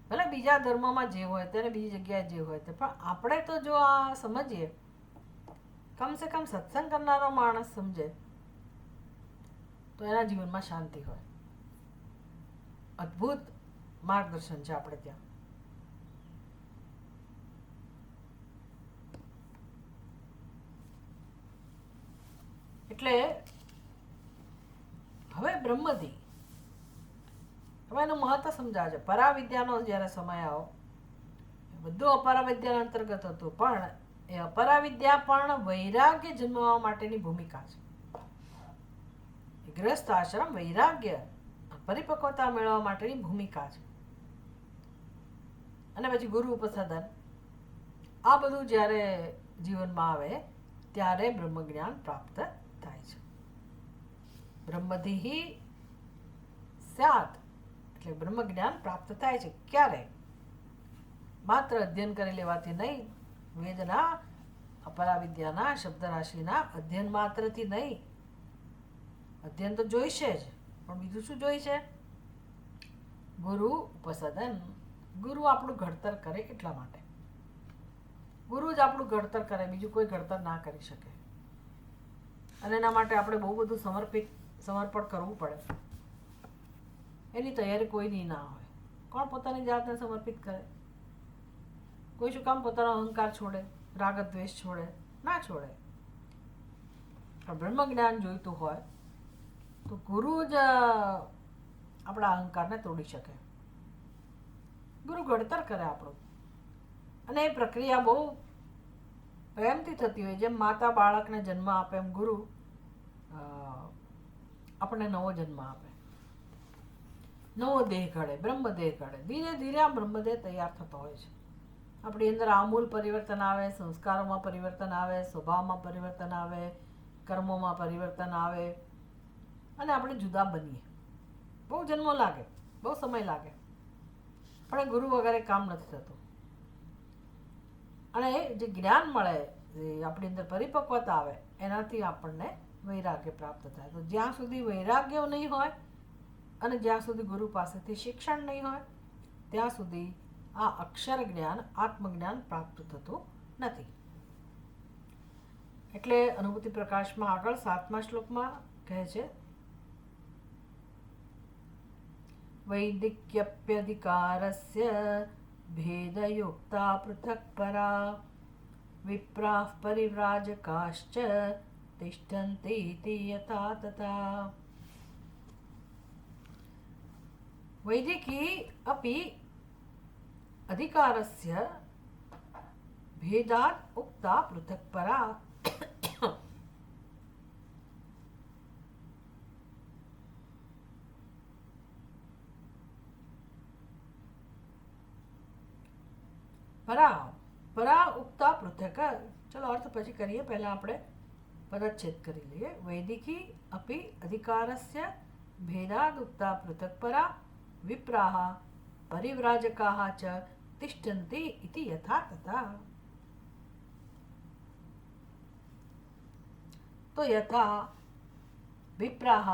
Speaker 1: ભલે બીજા ધર્મમાં જે હોય તેને બીજી જગ્યાએ જે હોય તે, પણ આપણે તો જો આ સમજીએ, કમસે કમ સત્સંગ કરનારો માણસ સમજે તો એના જીવનમાં શાંતિ હોય. અદ્ભુત માર્ગદર્શન છે આપણે ત્યાં. એટલે હવે બ્રહ્મથી હવે એનું મહત્વ સમજાવે છે. પરાવિદ્યાનો જ્યારે સમય આવ્યો, બધું અપરાવિદ્યાના અંતર્ગત હતું, પણ એ અપરાવિદ્યા પણ વૈરાગ્ય જન્મવા માટેની ભૂમિકા છે. ગૃહસ્થ આશ્રમ વૈરાગ્ય પરિપક્વતા મેળવવા માટેની ભૂમિકા છે. અને પછી ગુરુ ઉપસાધન, આ બધું જ્યારે જીવનમાં આવે ત્યારે બ્રહ્મ જ્ઞાન પ્રાપ્ત થાય છે. બ્રહ્મધિ સ્યાત એટલે બ્રહ્મ જ્ઞાન પ્રાપ્ત થાય છે. ક્યારે? માત્ર અધ્યયન કરી લેવાથી નહીં, વેદના અપરાવિદ્યાના શબ્દ રાશિના અધ્યયન માત્રથી નહીં. અધ્યયન તો જોઈશે જ, પણ બીજું શું જોઈશે? ગુરુ ઉપસાધન. ગુરુ આપણું ઘડતર કરે એટલા માટે. ગુરુ જ આપણું ઘડતર કરે, બીજું કોઈ ઘડતર ના કરી શકે. અને એના માટે આપણે બહુ બધું સમર્પણ કરવું પડે. એની તૈયારી કોઈની ના હોય. કોણ પોતાની જાતને સમર્પિત કરે? કોઈ શું કામ પોતાનો અહંકાર છોડે, રાગ દ્વેષ છોડે? ના છોડે. પણ બ્રહ્મ જ્ઞાન જોઈતું હોય તો ગુરુ જ આપણા અહંકારને તોડી શકે. ગુરુ ઘડતર કરે આપણું. અને એ પ્રક્રિયા બહુ પ્રેમથી થતી હોય. જેમ માતા બાળકને જન્મ આપે એમ ગુરુ આપણને નવો જન્મ આપે, નવો દેહ ઘડે, બ્રહ્મદેહ ઘડે. ધીરે ધીરે આ બ્રહ્મદેહ તૈયાર થતો હોય છે. આપણી અંદર આમૂલ પરિવર્તન આવે, સંસ્કારોમાં પરિવર્તન આવે, સ્વભાવમાં પરિવર્તન આવે, કર્મોમાં પરિવર્તન આવે અને આપણે જુદા બનીએ. બહુ જન્મો લાગે, બહુ સમય લાગે, પણ એ ગુરુ વગર કામ નથી થતું. અને જે જ્ઞાન મળે, આપણી અંદર પરિપક્વતા આવે, એનાથી આપણને વૈરાગ્ય પ્રાપ્ત થાય. તો જ્યાં સુધી વૈરાગ્ય નહીં હોય અને જ્યાં સુધી ગુરુ પાસેથી શિક્ષણ નહીં હોય ત્યાં સુધી આ અક્ષર જ્ઞાન, આત્મજ્ઞાન પ્રાપ્ત થતું નથી. એટલે અનુભૂતિ પ્રકાશમાં આગળ 7મા શ્લોકમાં કહે છે, વૈદિક્યપ્યધિકારસ્ય ભેદયુક્તા પૃથક પરા વિપ્રાઃ પરિવ્રાજકાશ્ચ તિષ્ઠન્તિ યથા તથા. વૈદિકી અપી અધિકારસ્ય ભેદાત ઉક્તા પૃથક પરા પરા ઉક્તા પૃથક. ચલો અર્થ પછી કરીએ, પહેલા આપણે પદચ્છેદ કરી લઈએ. વૈદિકી અપી અધિકારસ્ય ભેદાદ ઉક્તા પૃથક પરા વિપ્રાહ પરિવ્રાજકાહ ચ તિષ્ઠન્તિ ઇતિ યથા તથા. તો યથા વિપ્રાહ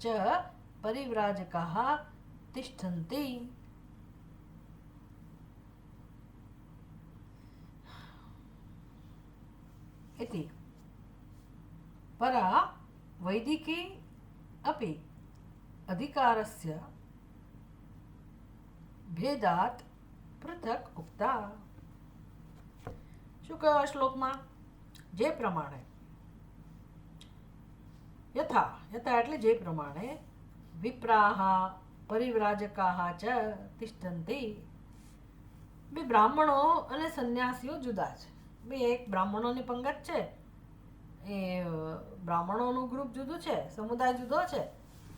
Speaker 1: ચ પરિવ્રાજકાહ તિષ્ઠન્તિ. इति परा वैदिकी अपि अधिकारस्य भेदात पृथक उक्ता. શું કહ્યું આ શ્લોકમાં? જે પ્રમાણે યથા એટલે જે પ્રમાણે વિપ્રાહ પરિવ્રાજકાહ ચ તિષ્ઠન્તિ. બે બ્રાહ્મણો અને સંન્યાસીઓ જુદા છે. બે એક બ્રાહ્મણોની પંગત છે, એ બ્રાહ્મણોનું ગ્રુપ જુદું છે, સમુદાય જુદો છે,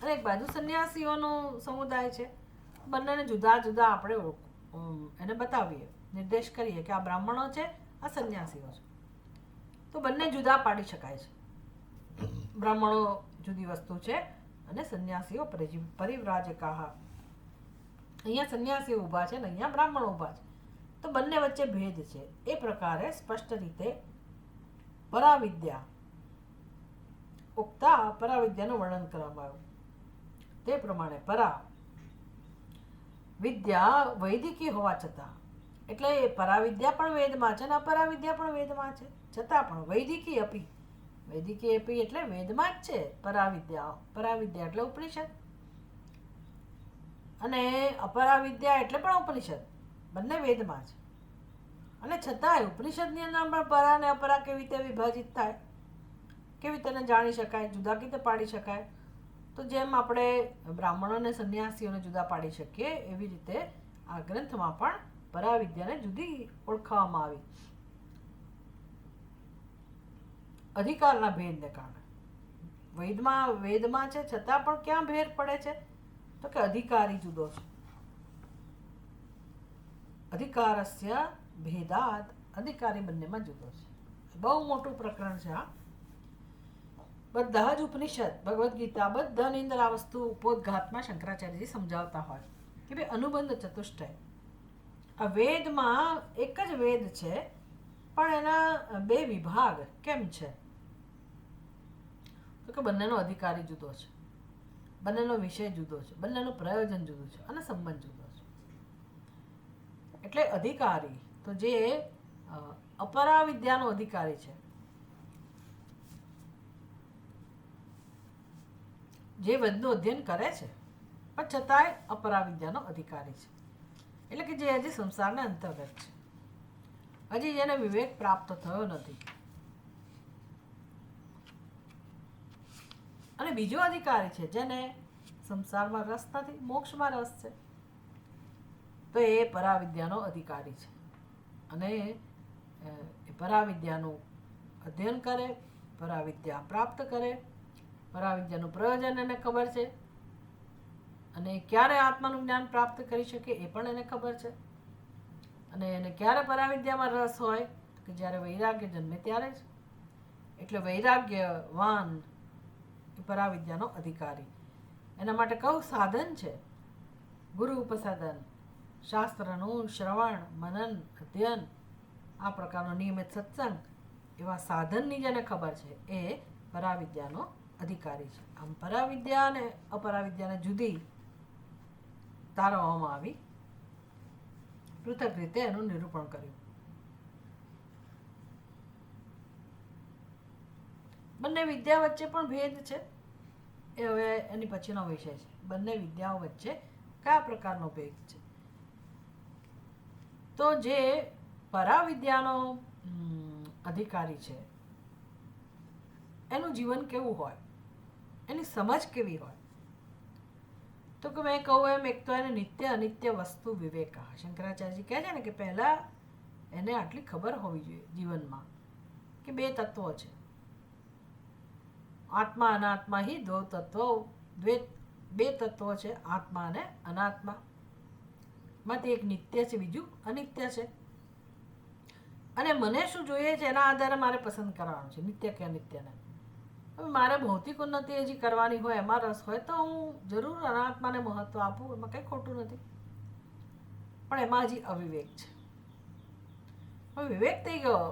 Speaker 1: અને એક બાજુ સંન્યાસીઓનો સમુદાય છે. બંનેને જુદા જુદા આપણે એને બતાવીએ, નિર્દેશ કરીએ કે આ બ્રાહ્મણો છે, આ સંન્યાસીઓ છે, તો બંને જુદા પાડી શકાય છે. બ્રાહ્મણો જુદી વસ્તુ છે અને સંન્યાસીઓ પરિવ્રાજકાહ. અહીંયા સંન્યાસીઓ ઊભા છે ને અહીંયા બ્રાહ્મણો ઊભા છે, તો બંને વચ્ચે ભેદ છે. એ પ્રકારે સ્પષ્ટ રીતે પરાવિદ્યા ઉક્તા, પરાવિદ્યાનું વર્ણન કરવામાં આવ્યું. તે પ્રમાણે પરા વિદ્યા વૈદિકી હોવા છતાં, એટલે એ પરાવિદ્યા પણ વેદમાં છે અને અપરાવિદ્યા પણ વેદમાં છે, છતાં પણ વૈદિકી અપી, વૈદિકી અપી એટલે વેદમાં જ છે પરાવિદ્યા. પરાવિદ્યા એટલે ઉપનિષદ અને અપરાવિદ્યા એટલે પણ ઉપનિષદ, બંને વેદમાં છે. અને છતાંય ઉપનિષદની અંદર પણ પરા અને અપરા કેવી રીતે વિભાજિત થાય, કેવી રીતે તેને જાણી શકાય, જુદા કેવી રીતે પાડી શકાય? તો જેમ આપણે બ્રાહ્મણો અને સંન્યાસીઓને જુદા પાડી શકીએ એવી રીતે આ ગ્રંથમાં પણ પરાવિદ્યાને જુદી ઓળખાવવામાં આવી. અધિકારના ભેદને કારણે વેદમાં છે છતાં પણ ક્યાં ભેદ પડે છે? તો કે અધિકારી જુદો છે. અધિકારસ્ય ભેદાત, અધિકારી બંનેમાં જુદો છે. બહુ મોટું પ્રકરણ છે આ. બધા જ ઉપનિષદ, ભગવદ્ ગીતા, બધાની અંદર આ વસ્તુ ઉपोદઘાતમાં શંકરાચાર્યજી સમજાવતા હોય કે ભાઈ અનુબંધ ચતુષ્ટય. આ વેદમાં એક જ વેદ છે પણ એના બે વિભાગ કેમ છે? તો કે બંનેનો અધિકારી જુદો છે, બંનેનો વિષય જુદો છે, બંનેનું પ્રયોજન જુદું છે અને સંબંધ જુદો છે. એટલે અધિકારી તો જે અપરાવિદ્યાનો અધિકારી છે, જે વેદનું અધ્યયન કરે છે પણ છતાંય અપરાવિદ્યાનો અધિકારી છે, એટલે કે જે હજી સંસારના અંતર્ગત છે, હજી જેને વિવેક પ્રાપ્ત થયો નથી. અને બીજો અધિકારી છે જેને સંસારમાં રસ નથી, મોક્ષમાં રસ છે, તો એ પરાવિદ્યાનો અધિકારી છે. અને એ પરાવિદ્યાનું અધ્યયન કરે, પરાવિદ્યા પ્રાપ્ત કરે, પરાવિદ્યાનું પ્રયોજન એને ખબર છે અને ક્યારે આત્માનું જ્ઞાન પ્રાપ્ત કરી શકે એ પણ એને ખબર છે. અને એને ક્યારે પરાવિદ્યામાં રસ હોય કે જ્યારે વૈરાગ્ય જન્મે ત્યારે જ. એટલે વૈરાગ્યવાન એ પરાવિદ્યાનો અધિકારી. એના માટે કયું સાધન છે? ગુરુ ઉપસાધન, શાસ્ત્રનું શ્રવણ, મનન, અધ્યયન, આ પ્રકારનો નિયમિત સત્સંગ, એવા સાધનની જેને ખબર છે એ પરાવિદ્યાનો અધિકારી છે. આમ પરાવિદ્યા અને અપરાવિદ્યાને જુદી તારવવામાં આવી, પૃથક રીતે એનું નિરૂપણ કર્યું. બંને વિદ્યા વચ્ચે પણ ભેદ છે, એ હવે એની પછીનો વિષય છે. બંને વિદ્યાઓ વચ્ચે કયા પ્રકારનો ભેદ છે? તો જે પરાવિદ્યાનો અધિકારી છે એનું જીવન કેવું હોય, એની સમજ કેવી હોય? તો કે મેં કહું એમ, એક તો એને નિત્ય અનિત્ય વસ્તુ વિવેક. શંકરાચાર્યજી કહે છે ને કે પહેલા એને આટલી ખબર હોવી જોઈએ જીવનમાં કે બે તત્વો છે, આત્મા અનાત્મા હિ દ્વૌ તત્વો, બે તત્વો છે, આત્મા અને અનાત્મા. માંથી એક નિત્ય છે, બીજું અનિત્ય છે. અને મને શું જોઈએ છે એના આધારે મારે પસંદ કરવાનું છે, નિત્ય કે અનિત્યને. હવે મારે ભૌતિક ઉન્નતિ હજી કરવાની હોય, એમાં રસ હોય તો હું જરૂર અનાત્માને મહત્વ આપું, એમાં કંઈ ખોટું નથી. પણ એમાં હજી અવિવેક છે. હવે વિવેક થઈ ગયો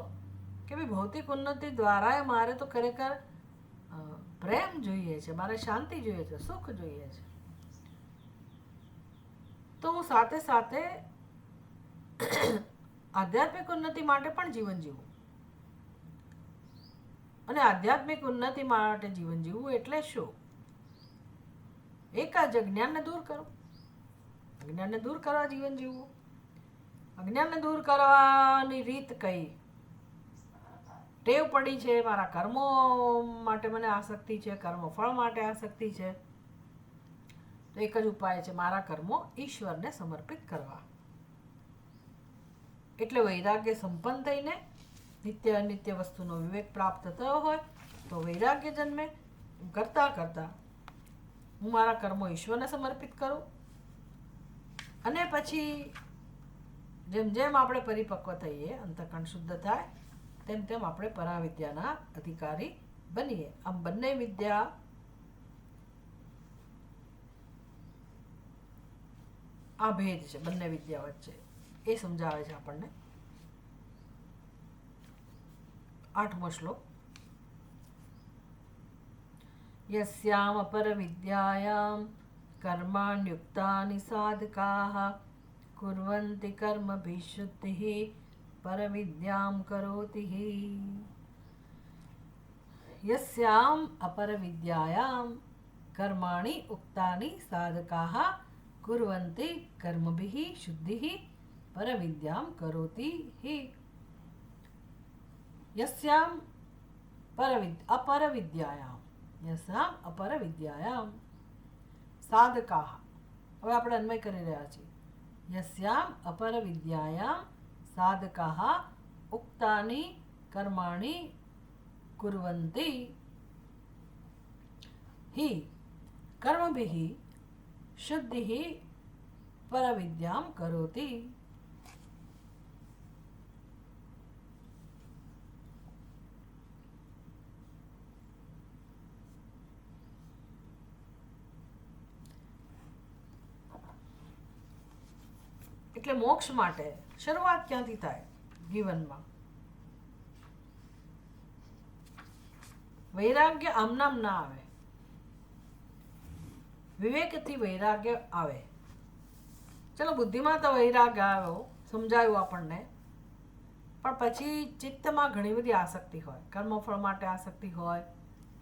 Speaker 1: કે ભાઈ ભૌતિક ઉન્નતિ દ્વારા મારે તો ખરેખર પ્રેમ જોઈએ છે, મારે શાંતિ જોઈએ છે, સુખ જોઈએ છે. તો હું સાથે સાથે આધ્યાત્મિક ઉન્નતિ માટે પણ જીવન જીવું. અને આધ્યાત્મિક ઉન્નતિ માટે જીવન જીવવું એટલે શું? એક જ અજ્ઞાનને દૂર કરો, અજ્ઞાનને દૂર કરવા જીવન જીવવું. અજ્ઞાનને દૂર કરવાની રીત કઈ? ટેવ પડી છે, મારા કર્મો માટે મને આસક્તિ છે, કર્મફળ માટે આસક્તિ છે, તો એક જ ઉપાય છે, મારા કર્મો ઈશ્વરને સમર્પિત કરવા. એટલે વૈરાગ્ય સંપન્ન થઈને નિત્ય અનિત્ય વસ્તુનો વિવેક પ્રાપ્ત થયો હોય તો વૈરાગ્ય જન્મે. કરતા કરતા હું મારા કર્મો ઈશ્વરને સમર્પિત કરું. અને પછી જેમ જેમ આપણે પરિપક્વ થઈએ, અંતઃકરણ શુદ્ધ થાય, તેમ તેમ આપણે પરાવિદ્યાના અધિકારી બનીએ. આમ બંને વિદ્યા આ ભેદ છે બંને વિદ્યા વચ્ચે, એ સમજાવે છે આપણને. 8મો શ્લોક. યસ્યામ અપર વિદ્યાયામ કર્માણ્યુક્તાનિ સાધકાઃ કુર્વન્તિ કર્મભિઃ શુદ્ધિઃ પરવિદ્યામ કરોતિ યસ્યામ અપરવિદ્યાયામ કર્માણિ ઉક્તાનિ સાધકાઃ કુર્વન્તિ કર્મભિઃ શુદ્ધિઃ પરવિદ્યામ કરોતિ યસ્યામ અપરવિદ્યાયામ સાધકાઃ. હવે આપણે અન્વય કરી રહ્યા છીએ. યસ્યામ અપરવિદ્યાયામ સાધકાઃ ઉક્તાનિ કર્માણિ કુર્વન્તિ હિ કર્મભિઃ શુદ્ધિઃ પરવિદ્યામ કરોતિ. એટલે મોક્ષ માટે શરૂઆત ક્યાંથી થાય? જીવનમાં વૈરાગ્ય આમનામ ના આવે, વિવેકથી વૈરાગ્ય આવે. ચલો બુદ્ધિમાં તો વૈરાગ્ય આવ્યો, સમજાયું આપણને, પણ પછી ચિત્તમાં ઘણી બધી આસક્તિ હોય. કર્મફળ માટે આસક્તિ હોય,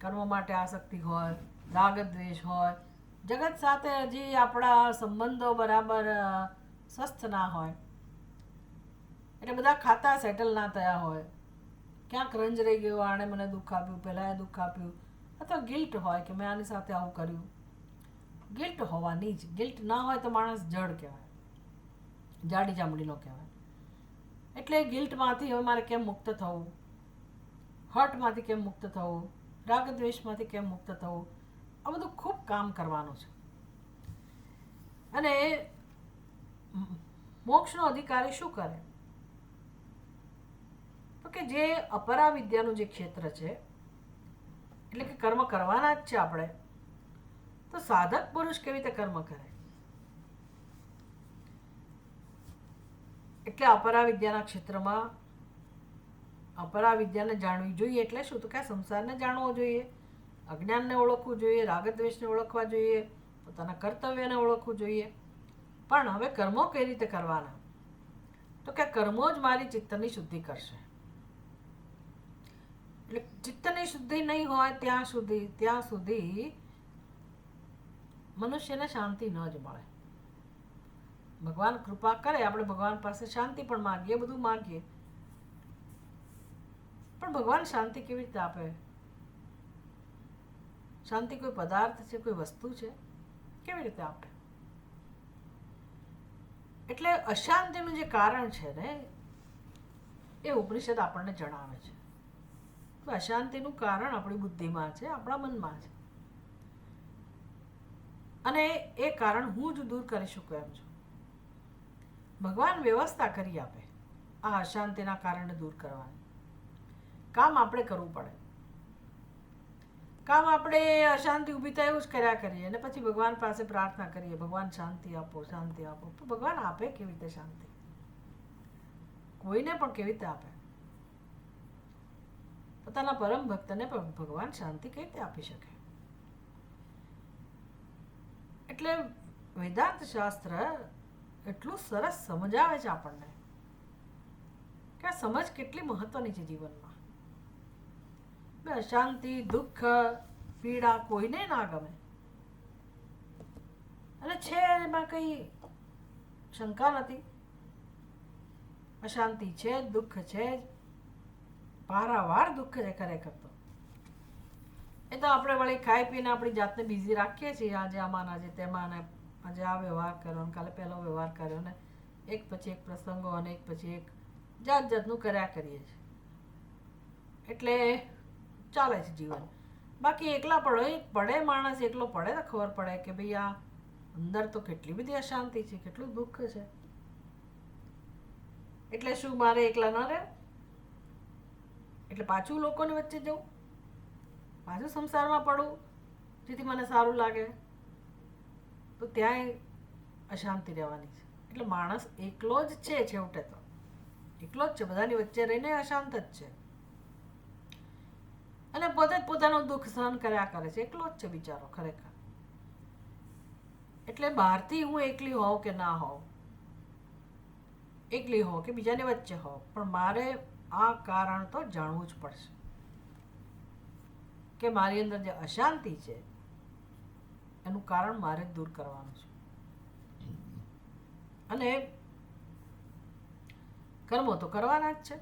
Speaker 1: કર્મ માટે આસક્તિ હોય, રાગ દ્વેષ હોય, જગત સાથે હજી આપણા સંબંધો બરાબર સ્વસ્થ ના હોય, એટલે બધા ખાતા સેટલ ના થયા હોય, ક્યાંક રંજ રહી ગયો, આણે મને દુઃખ આપ્યું, પહેલાં એ દુઃખ આપ્યું, અથવા ગિલ્ટ હોય કે મેં આની સાથે આવું કર્યું. ગિલ્ટ હોવાની જ, ગિલ્ટ ના હોય તો માણસ જડ કહેવાય, જાડી ચામડીનો કહેવાય. એટલે ગિલ્ટમાંથી હવે મારે કેમ મુક્ત થવું, હર્ટમાંથી કેમ મુક્ત થવું, રાગ દ્વેષમાંથી કેમ મુક્ત થવું, આ બધું ખૂબ કામ કરવાનું છે. અને મોક્ષનો અધિકારી શું કરે? તો કે જે અપરા વિદ્યાનું જે ક્ષેત્ર છે, એટલે કે કર્મ કરવાના જ છે આપણે, તો સાધક પુરુષ કેવી રીતે કર્મ કરે? એટલે અપરા વિદ્યાના ક્ષેત્રમાં અપરા વિદ્યાને જાણવી જોઈએ. એટલે શું? તો કે સંસારને જાણવો જોઈએ, અજ્ઞાનને ઓળખવું જોઈએ, રાગદ્વેષને ઓળખવા જોઈએ, પોતાના કર્તવ્યને ઓળખવું જોઈએ. પણ હવે કર્મો કઈ રીતે કરવાના? તો કે કર્મો જ મારી ચિત્તની શુદ્ધિ કરશે. એટલે ચિત્તની શુદ્ધિ નહીં હોય ત્યાં સુધી મનુષ્યને શાંતિ ન જ મળે. ભગવાન કૃપા કરે, આપણે ભગવાન પાસે શાંતિ પણ માગીએ, બધું માગીએ, પણ ભગવાન શાંતિ કેવી રીતે આપે? શાંતિ કોઈ પદાર્થ છે, કોઈ વસ્તુ છે? કેવી રીતે આપે? એટલે અશાંતિનું જે કારણ છે ને, એ ઉપનિષદ આપણને જણાવે છે. અશાંતિનું કારણ આપણી બુદ્ધિમાં છે, આપણા મનમાં છે, અને એ કારણ હું જ દૂર કરી શકું એમ છું. ભગવાન વ્યવસ્થા કરી આપે આ અશાંતિના કારણે દૂર કરવાની. કામ આપણે કરવું પડે. કામ આપણે અશાંતિ ઊભી થાય એવું જ કર્યા કરીએ, અને પછી ભગવાન પાસે પ્રાર્થના કરીએ, ભગવાન શાંતિ આપો, શાંતિ આપો. પણ ભગવાન આપે કેવી રીતે શાંતિ? કોઈને પણ કેવી રીતે આપે? પોતાના પરમ ભક્તને પણ ભગવાન શાંતિ કઈ રીતે આપી શકે? એટલે વેદાંત શાસ્ત્ર એટલું સરસ સમજાવે છે આપણને કે આ સમજ કેટલી મહત્વની છે જીવનમાં. અશાંતિ, દુઃખ, પીડા કોઈને ના ગમે, અને છે એમાં કઈ શંકા નથી. અશાંતિ છે, દુઃખ છે, પારાવાર દુઃખ છે ખરેખર તો. એ તો આપણે વળી ખાઈ પીને આપણી જાતને બિઝી રાખીએ છીએ, આજે આમાં, આજે તેમાં, ને આજે આ વ્યવહાર કર્યો ને કાલે પહેલો વ્યવહાર કર્યો ને એક પછી એક પ્રસંગો અને એક પછી એક જાત જાતનું કર્યા કરીએ છીએ. એટલે ચાલે છે જીવન. બાકી એકલા પડે માણસ એકલો પડે તો ખબર પડે કે ભાઈ આ અંદર તો કેટલી બધી અશાંતિ છે, કેટલું દુઃખ છે. એટલે શું મારે એકલા ન રહેવું? એટલે પાછું લોકોની વચ્ચે જવું, પાછું સંસારમાં પડવું જેથી મને સારું લાગે? તો ત્યાંય અશાંતિ રહેવાની છે. એટલે માણસ એકલો જ છે, છેવટે તો એકલો જ છે, બધાની વચ્ચે રહીને અશાંત જ છે, અને પોતે જ પોતાનું દુઃખ સહન કર્યા કરે છે. એકલો જ છે બિચારો ખરેખર. એટલે બહારથી હું એકલી હોઉં કે ના હોઉં, એકલી હોઉં કે બીજાની વચ્ચે હોઉં, પણ મારે આ કારણ તો જાણવું જ પડશે કે મારી અંદર જે અશાંતિ છે એનું કારણ મારે દૂર કરવાનું છે. અને કર્મો તો કરવાના જ છે,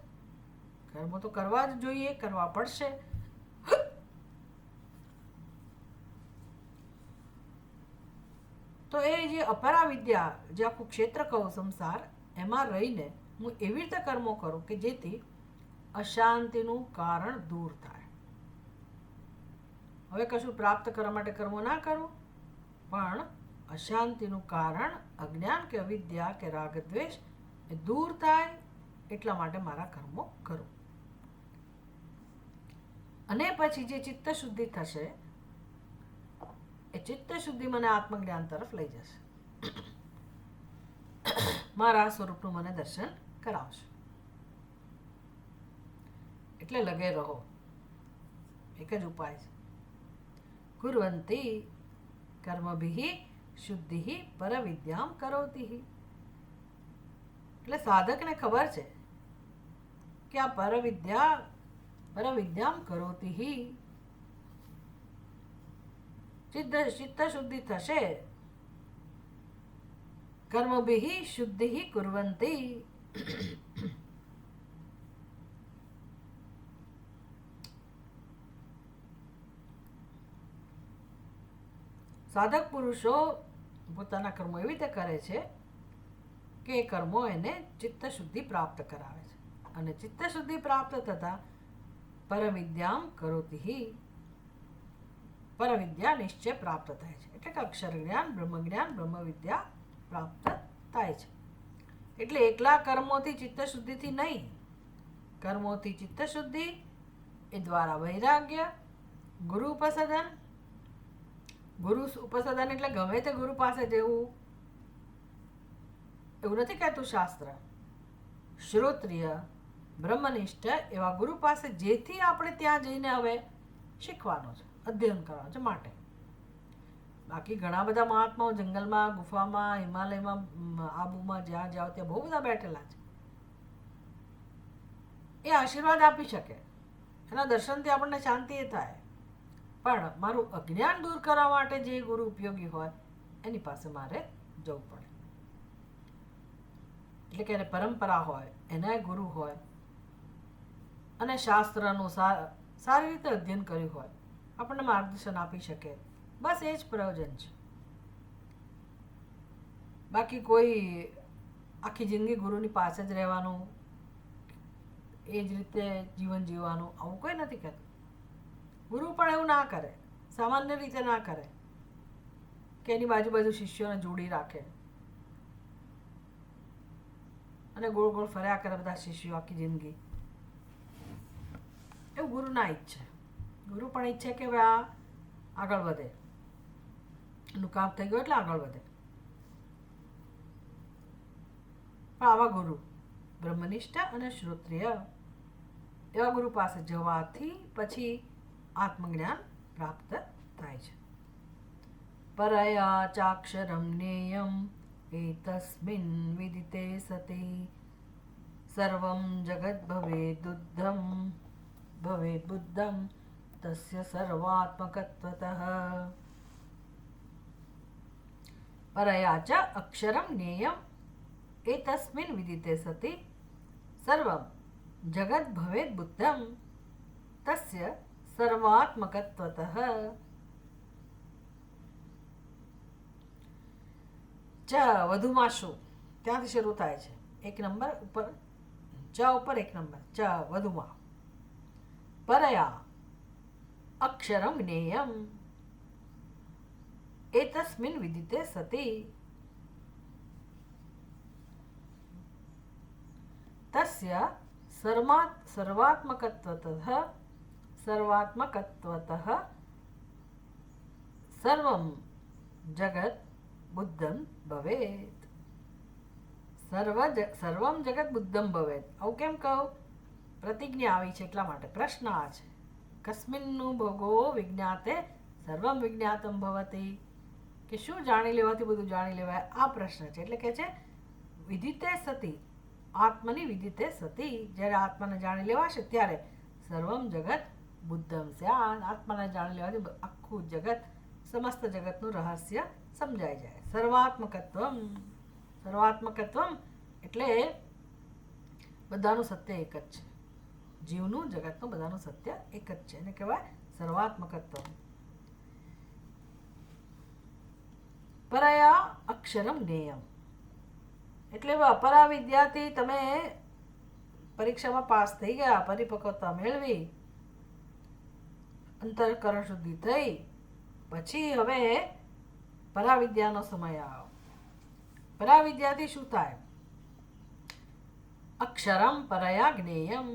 Speaker 1: કર્મો તો કરવા જ જોઈએ, કરવા પડશે. તો એ જે અપરા વિદ્યા, જે આખું ક્ષેત્ર કહું સંસાર, એમાં રહીને હું એવી રીતે કર્મો કરું કે જેથી અશાંતિનું કારણ દૂર થાય. હવે કશું પ્રાપ્ત કરવા માટે કર્મો ના કરું, પણ અશાંતિનું કારણ અજ્ઞાન કે અવિદ્યા કે રાગ દ્વેષ એ દૂર થાય એટલા માટે મારા કર્મો કરું. અને પછી જે ચિત્ત શુદ્ધિ થશે એ ચિત્ત શુદ્ધિ મને આત્મજ્ઞાન તરફ લઈ જશે, મારા સ્વરૂપનું મને દર્શન કરાવશે. એટલે લગે રહો, એક જ ઉપાય છે. કુર્વંતી કર્મભિઃ શુદ્ધિ પરવિદ્યામ કરોતિ. એટલે સાધકને ખબર છે કે આ પરવિદ્યામ કરોતિ, ચિત્ત શુદ્ધિ થશે. કર્મભિઃ શુદ્ધિ કુર્વંતી. સાધક પુરુષો પોતાના કર્મો એવી રીતે કરે છે કે એ કર્મો એને ચિત્ત શુદ્ધિ પ્રાપ્ત કરાવે છે. અને ચિત્ત શુદ્ધિ પ્રાપ્ત થતા પરવિદ્યામ કરોતિ, પરવિદ્યા નિશ્ચય પ્રાપ્ત થાય છે. એટલે કે અક્ષર જ્ઞાન, બ્રહ્મ વિદ્યા પ્રાપ્ત થાય છે. એટલે એકલા કર્મોથી ચિત્ત શુદ્ધિથી નહીં, કર્મોથી ચિત્ત શુદ્ધિ એ દ્વારા વૈરાગ્ય, ગુરુ ઉપસદન. ગુરુ ઉપસદન એટલે ગમે તે ગુરુ પાસે જવું એવું નથી કહેતું શાસ્ત્ર. શ્રોત્રિય, બ્રહ્મનિષ્ઠ એવા ગુરુ પાસે, જેથી આપણે ત્યાં જઈને હવે શીખવાનું છે, અધ્યયન કરવાનું છે માટે. બાકી ઘણા બધા મહાત્માઓ જંગલમાં, ગુફામાં, હિમાલયમાં, આબુમાં, જ્યાં જાઓ ત્યાં બહુ બધા બેઠેલા છે. એ આશીર્વાદ આપી શકે, એના દર્શનથી આપણને શાંતિ થાય. પણ મારું અજ્ઞાન દૂર કરવા માટે જે ગુરુ ઉપયોગી હોય એની પાસે મારે જવું પડે. એટલે કે એને પરંપરા હોય, એના ગુરુ હોય અને શાસ્ત્રનું સારી રીતે અધ્યયન કર્યું હોય, આપણને માર્ગદર્શન આપી શકે. બસ એ જ પ્રયોજન છે. બાકી કોઈ આખી જિંદગી ગુરુની પાસે જ રહેવાનું, એ જ રીતે જીવન જીવવાનું, આવું કોઈ નથી કહેતું. ગુરુ પણ એવું ના કરે, સામાન્ય રીતે ના કરે કે એની બાજુ શિષ્યોને જોડી રાખે અને ગોળ ગોળ ફર્યા કરે બધા શિષ્યો આખી જિંદગી. એવું ગુરુ ના ઈચ્છે. ગુરુ પણ ઈચ્છે કે હવે આ આગળ વધે, એનું કામ થઈ ગયું એટલે આગળ વધે. પણ આવા ગુરુ બ્રહ્મનિષ્ઠ અને શ્રોત્રિય એવા ગુરુ પાસે જવાથી પછી આત્મજ્ઞાન પ્રાપ્ત થાય છે. પરયા ચાક્ષરમ જ્ઞેયમ એતસ્મિન વિદિતે સતી સર્વં જગત ભવેદ બુદ્ધમ તસ્ય સર્વાત્મકત્વતઃ. પરયા ચ અક્ષરમ જ્ઞેયમ એતસ્મિન વિદિતે સતી સર્વં જગત ભવેદ બુદ્ધમ તસ્ય સર્વાત્મકત્વતઃ. ચ વધુમાં શું, ત્યાંથી શરૂ થાય છે. એક નંબર ઉપર, ચ ઉપર એક નંબર, ચ વધુમાં. પરયા અક્ષરમ જ્ઞેયમ એતસ્મિન વિદિતે સતી તસ્ય સર્વાત્મકત્વતઃ સર્વં જગત બુદ્ધમ ભવેત. સર્વમ જગત બુદ્ધમ ભવેત. આવું કેમ કહું? પ્રતિજ્ઞા આવી છે એટલા માટે. પ્રશ્ન આ છે, કસ્મિન્નું ભોગો વિજ્ઞાતે સર્વમ વિજ્ઞાતમ ભવતી. કે શું જાણી લેવાથી બધું જાણી લેવાય, આ પ્રશ્ન છે. એટલે કે છે વિદિતે સતી, આત્મની વિદિતે સતી, જ્યારે આત્માને જાણી લેવાશે ત્યારે સર્વમ જગત બુદ્ધમ સ્યાદ, આત્માને જાણી લેવાથી આખું જગત, સમસ્ત જગતનું રહસ્ય સમજાઈ જાય. સર્વાત્મકત્વમ, સર્વાત્મકત્વમ એટલે બધાનું સત્ય એક જ છે, જીવનું જગતનું બધાનું સત્ય એક જ છે, એને કહેવાય સર્વાત્મકત્વમ. પરયા અક્ષરમ જ્ઞેયમ એટલે અપરા વિદ્યાથી તમે પરીક્ષામાં પાસ થઈ ગયા, પરિપક્વતા મેળવી, અંતઃકરણ શુદ્ધિ થઈ, પછી હવે પરાવિદ્યાનો સમય આવ્યો. પરાવિદ્યાથી શું થાય? અક્ષરમ પરયા જ્ઞેયમ.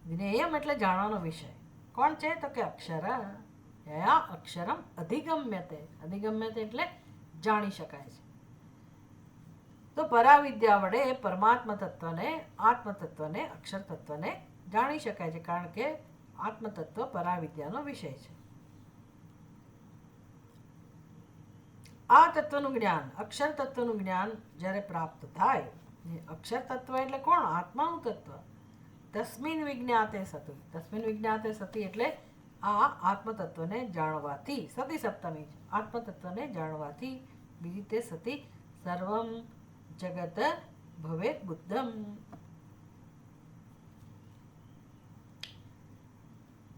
Speaker 1: જ્ઞેયમ એટલે જાણવાનો વિષય. કોણ છે? તો કે અક્ષર. યા અક્ષરમ અધિગમ્યતે, અધિગમ્યતે એટલે જાણી શકાય છે. તો પરાવિદ્યા વડે પરમાત્મા તત્વને, આત્મ તત્વને, અક્ષર તત્વને જાણી શકાય છે, કારણ કે આત્મ તત્વ પરાવિદ્યાનો વિષય છે. આ તત્વનું જ્ઞાન, અક્ષર તત્વનું જ્ઞાન જ્યારે પ્રાપ્ત થાય, અક્ષર તત્વ એટલે કોણ? આત્માનું તત્વ. તસ્મિન વિજ્ઞાતે સતી, તસ્મિન વિજ્ઞાતે સતી એટલે આ આત્મ તત્વને જાણવાથી, સતી સપ્તમી, આત્મ તત્વને જાણવાથી, બીજી તે સતી સર્વમ જગત ભવેત બુદ્ધમ.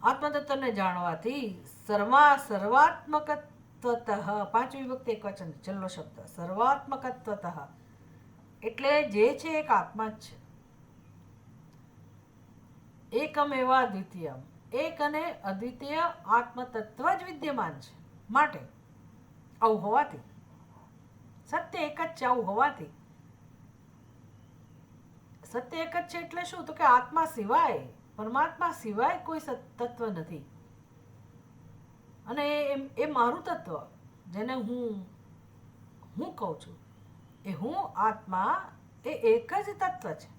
Speaker 1: આત્મતત્વને જાણવાથી સર્વાત્મકત્વતઃ, પાંચમી વિભક્તિ એક વચન, છેલ્લો શબ્દ સર્વાત્મકત્વતઃ એટલે જે છે એક આત્મા જ છે. એકમેવ અદ્વિતીયમ, એક અને અદ્વિતીય આત્મતત્વ જ વિદ્યમાન છે. માટે આવું હોવાથી, સત્ય એક જ છે, આવું હોવાથી, સત્ય એક જ છે એટલે શું? તો કે આત્મા સિવાય, પરમાત્મા સિવાય કોઈ તત્વ નથી. અને એ મારું તત્વ, જેને હું કહું છું, એ હું આત્મા, એ એક જ તત્વ છે.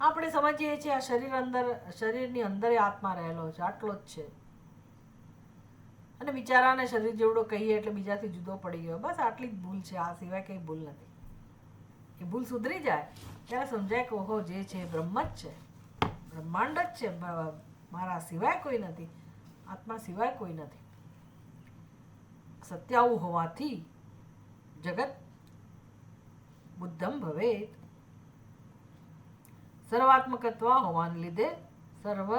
Speaker 1: આપણે સમજીએ છીએ આ શરીરની અંદર આત્મા રહેલો છે, આટલો જ છે. અને બિચારાને શરીર જેવડો કહીએ એટલે બીજાથી જુદો પડી ગયો, બસ આટલી જ ભૂલ છે, આ સિવાય કંઈ ભૂલ નથી. એ ભૂલ સુધરી જાય ત્યારે સમજાય કે ઓહો, જે છે બ્રહ્મ જ છે, બ્રહ્માંડ જ છે, મારા સિવાય કોઈ નથી, આત્મા સિવાય કોઈ નથી. સત્ય આવું હોવાથી જગત બુદ્ધમ ભવેત, સર્વાત્મકત્વ હોવાને લીધે સર્વ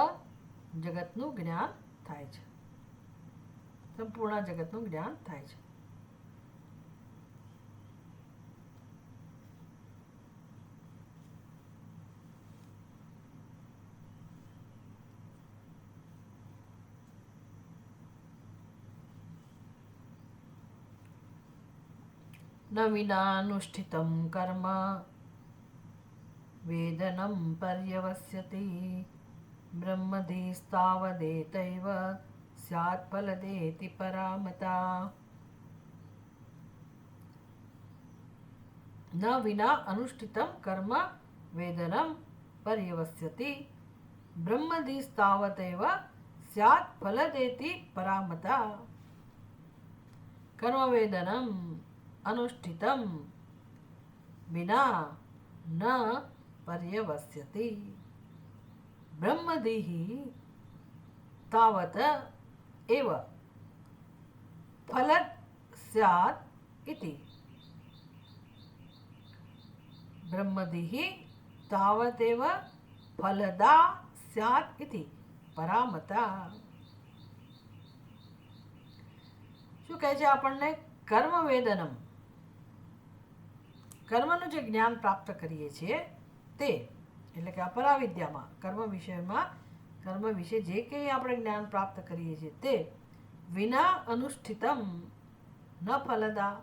Speaker 1: જગતનું જ્ઞાન થાય છે, સંપૂર્ણ જગતનું જ્ઞાન થાય છે. ન વિનાનુષ્ઠિતમ કર્મ વેદનમ પર્યવસ્યતિ બ્રહ્મધિસ્તાવદેતૈવ સ્યાત્ ફલદેતિ પરામતા. ન વિના અનુષ્ઠિતમ કર્મ વેદનમ પર્યવસ્યતિ બ્રહ્મધિસ્તાવતૈવ સ્યાત્ ફલદેતિ પરામતા. કર્મ વેદનમ અનુષ્ઠિતમ વિના ન પર્યવસ્યતિ બ્રહ્મધિઃ તાવત એવ ફલદ સ્યાत् ઇતિ. બ્રહ્મધિઃ તાવતેવ ફલદા સ્યાत् ઇતિ પરામતા. શું કહે છે આપણને? કર્મ વેદનમ, કર્મનું જે જ્ઞાન પ્રાપ્ત કરીએ છીએ તે, એટલે કે અપરાવિદ્યામાં, કર્મ વિષયમાં, કર્મ વિશે જે કંઈ આપણે જ્ઞાન પ્રાપ્ત કરીએ છીએ તે વિના અનુષ્ઠિતમ ન ફલદા,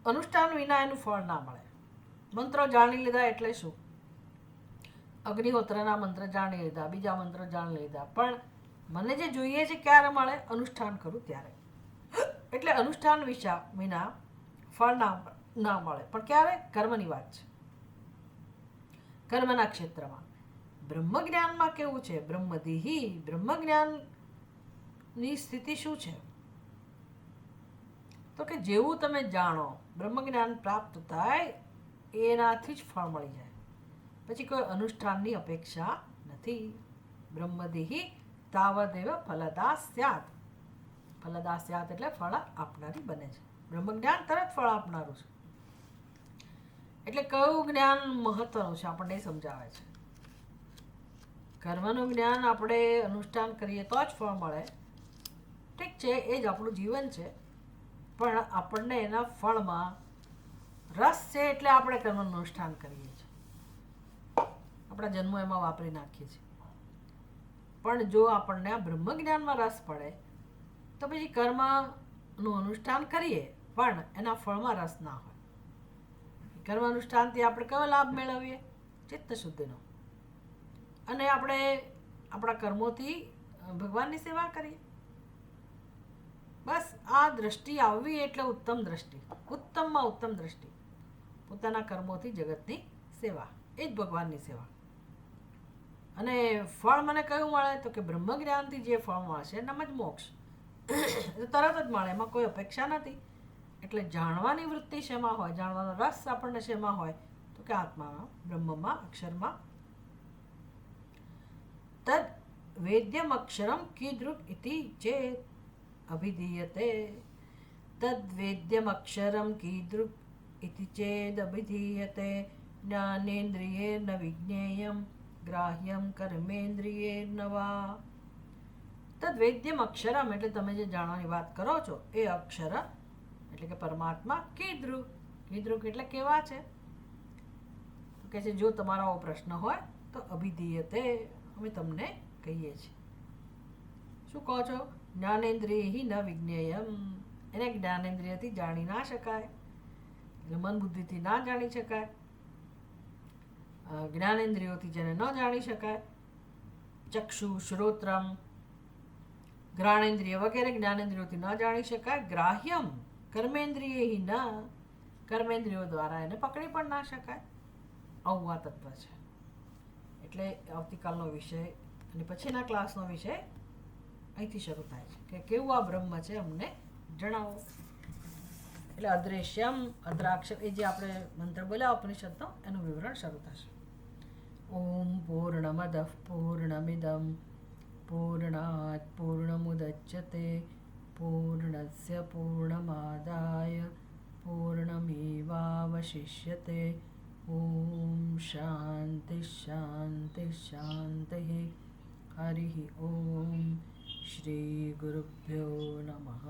Speaker 1: અનુષ્ઠાન વિના એનું ફળ ના મળે. મંત્રો જાણી લીધા એટલે શું? અગ્નિહોત્રના મંત્ર જાણી લીધા, બીજા મંત્ર જાણી લીધા, પણ મને જે જોઈએ છે ક્યારે મળે? અનુષ્ઠાન કરું ત્યારે. એટલે અનુષ્ઠાન વિના ફળ ના મળે. પણ ક્યારે? કર્મની વાત છે, કર્મના ક્ષેત્રમાં. બ્રહ્મ જ્ઞાનમાં કેવું છે? બ્રહ્મધિઃ, બ્રહ્મ જ્ઞાન ની સ્થિતિ શું છે? તો કે જેવું તમે જાણો, બ્રહ્મજ્ઞાન પ્રાપ્ત થાય એનાથી જ ફળ મળી જાય, પછી કોઈ અનુષ્ઠાનની અપેક્ષા નથી. બ્રહ્મદેહી તાવદેવ ફલદા સ્યાત. ફલદા સ્યાત એટલે ફળ આપનારી બને છે. બ્રહ્મજ્ઞાન તરત ફળ આપનારું છે. એટલે કયું જ્ઞાન મહત્વનું છે આપણને એ સમજાવે છે. કર્મનું જ્ઞાન આપણે અનુષ્ઠાન કરીએ તો જ ફળ મળે, ઠીક છે, એ જ આપણું જીવન છે, પણ આપણને એના ફળમાં રસ છે એટલે આપણે કર્મનું અનુષ્ઠાન કરીએ છીએ, આપણા જન્મ એમાં વાપરી નાખીએ છીએ. પણ જો આપણને આ બ્રહ્મજ્ઞાનમાં રસ પડે તો પછી કર્મનું અનુષ્ઠાન કરીએ પણ એના ફળમાં રસ ના હોય. કર્મ અનુષ્ઠાનથી આપણે કયો લાભ મેળવીએ? ચિત્ત શુદ્ધિનો. અને આપણે આપણા કર્મોથી ભગવાનની સેવા કરીએ. બસ આ દ્રષ્ટિ આવવી એટલે ઉત્તમ દ્રષ્ટિ, ઉત્તમમાં ઉત્તમ દ્રષ્ટિ. પોતાના કર્મોથી જગતની સેવા, એ જ ભગવાનની સેવા. અને ફળ મને કયું મળે? તો કે બ્રહ્મજ્ઞાનથી જે ફળ મળશે એનામ જ મોક્ષ. તરત જ મળે, એમાં કોઈ અપેક્ષા નથી. એટલે જાણવાની વૃત્તિ શેમાં હોય, જાણવાનો રસ આપણને શેમાં હોય? તો કે આત્મામાં, બ્રહ્મમાં, અક્ષરમાં. તદ વેદ્યમ અક્ષરમ કીદૃક ઇતિ ચેત અભિધીયતે. તદ વેદ્યમ અક્ષરમ કીદૃક ઇતિ ચેદ અભિધીયતે. જ્ઞાનેન્દ્રિયેર્ન વિજ્ઞેયમ ગ્રાહ્યમ કર્મેન્દ્રિયેર્ન વા. તદ વેદ્યમ અક્ષરમ એટલે તમે જે જાણવાની વાત કરો છો એ અક્ષર એટલે કે પરમાત્મા. કીદૃક, કીદૃક એટલે કેવા છે? તો કે છે જો તમારો આવો પ્રશ્ન હોય તો અભિધીયતે, અમે તમને કહીએ છીએ. શું કહો છો? જ્ઞાનેન્દ્રિય ન વિજ્ઞેયમ, એને જ્ઞાનેન્દ્રિયથી જાણી ના શકાય, એટલે મન બુદ્ધિથી ના જાણી શકાય. જ્ઞાનેન્દ્રિયોથી જેને ન જાણી શકાય, ચક્ષુ, શ્રોત્રમ, ઘ્રાણેન્દ્રિય વગેરે જ્ઞાનેન્દ્રિયોથી ન જાણી શકાય. ગ્રાહ્યમ કર્મેન્દ્રિય ન, કર્મેન્દ્રિયો દ્વારા એને પકડી પણ ના શકાય. આવું આ તત્વ છે. એટલે આવતીકાલનો વિષય અને પછીના ક્લાસનો વિષય અહીંથી શરૂ થાય છે કે કેવું આ બ્રહ્મ છે અમને જણાવો. એટલે અદ્રશ્યમ, અદ્રાક્ષર, એ જે આપણે મંત્ર બોલ્યા ઉપનિષદનો, એનું વિવરણ શરૂ થશે. ઓમ પૂર્ણમદ પૂર્ણમિદમ પૂર્ણાત પૂર્ણમુદચ્યતે પૂર્ણસ્ય પૂર્ણમાદાય પૂર્ણમેવાવશિષ્યતે. ઓમ શાંતિ શાંતિ શાંતિ. હરિ ઓમ. શ્રી ગુરુભ્યો નમઃ.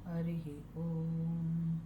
Speaker 1: હરિ ઓમ.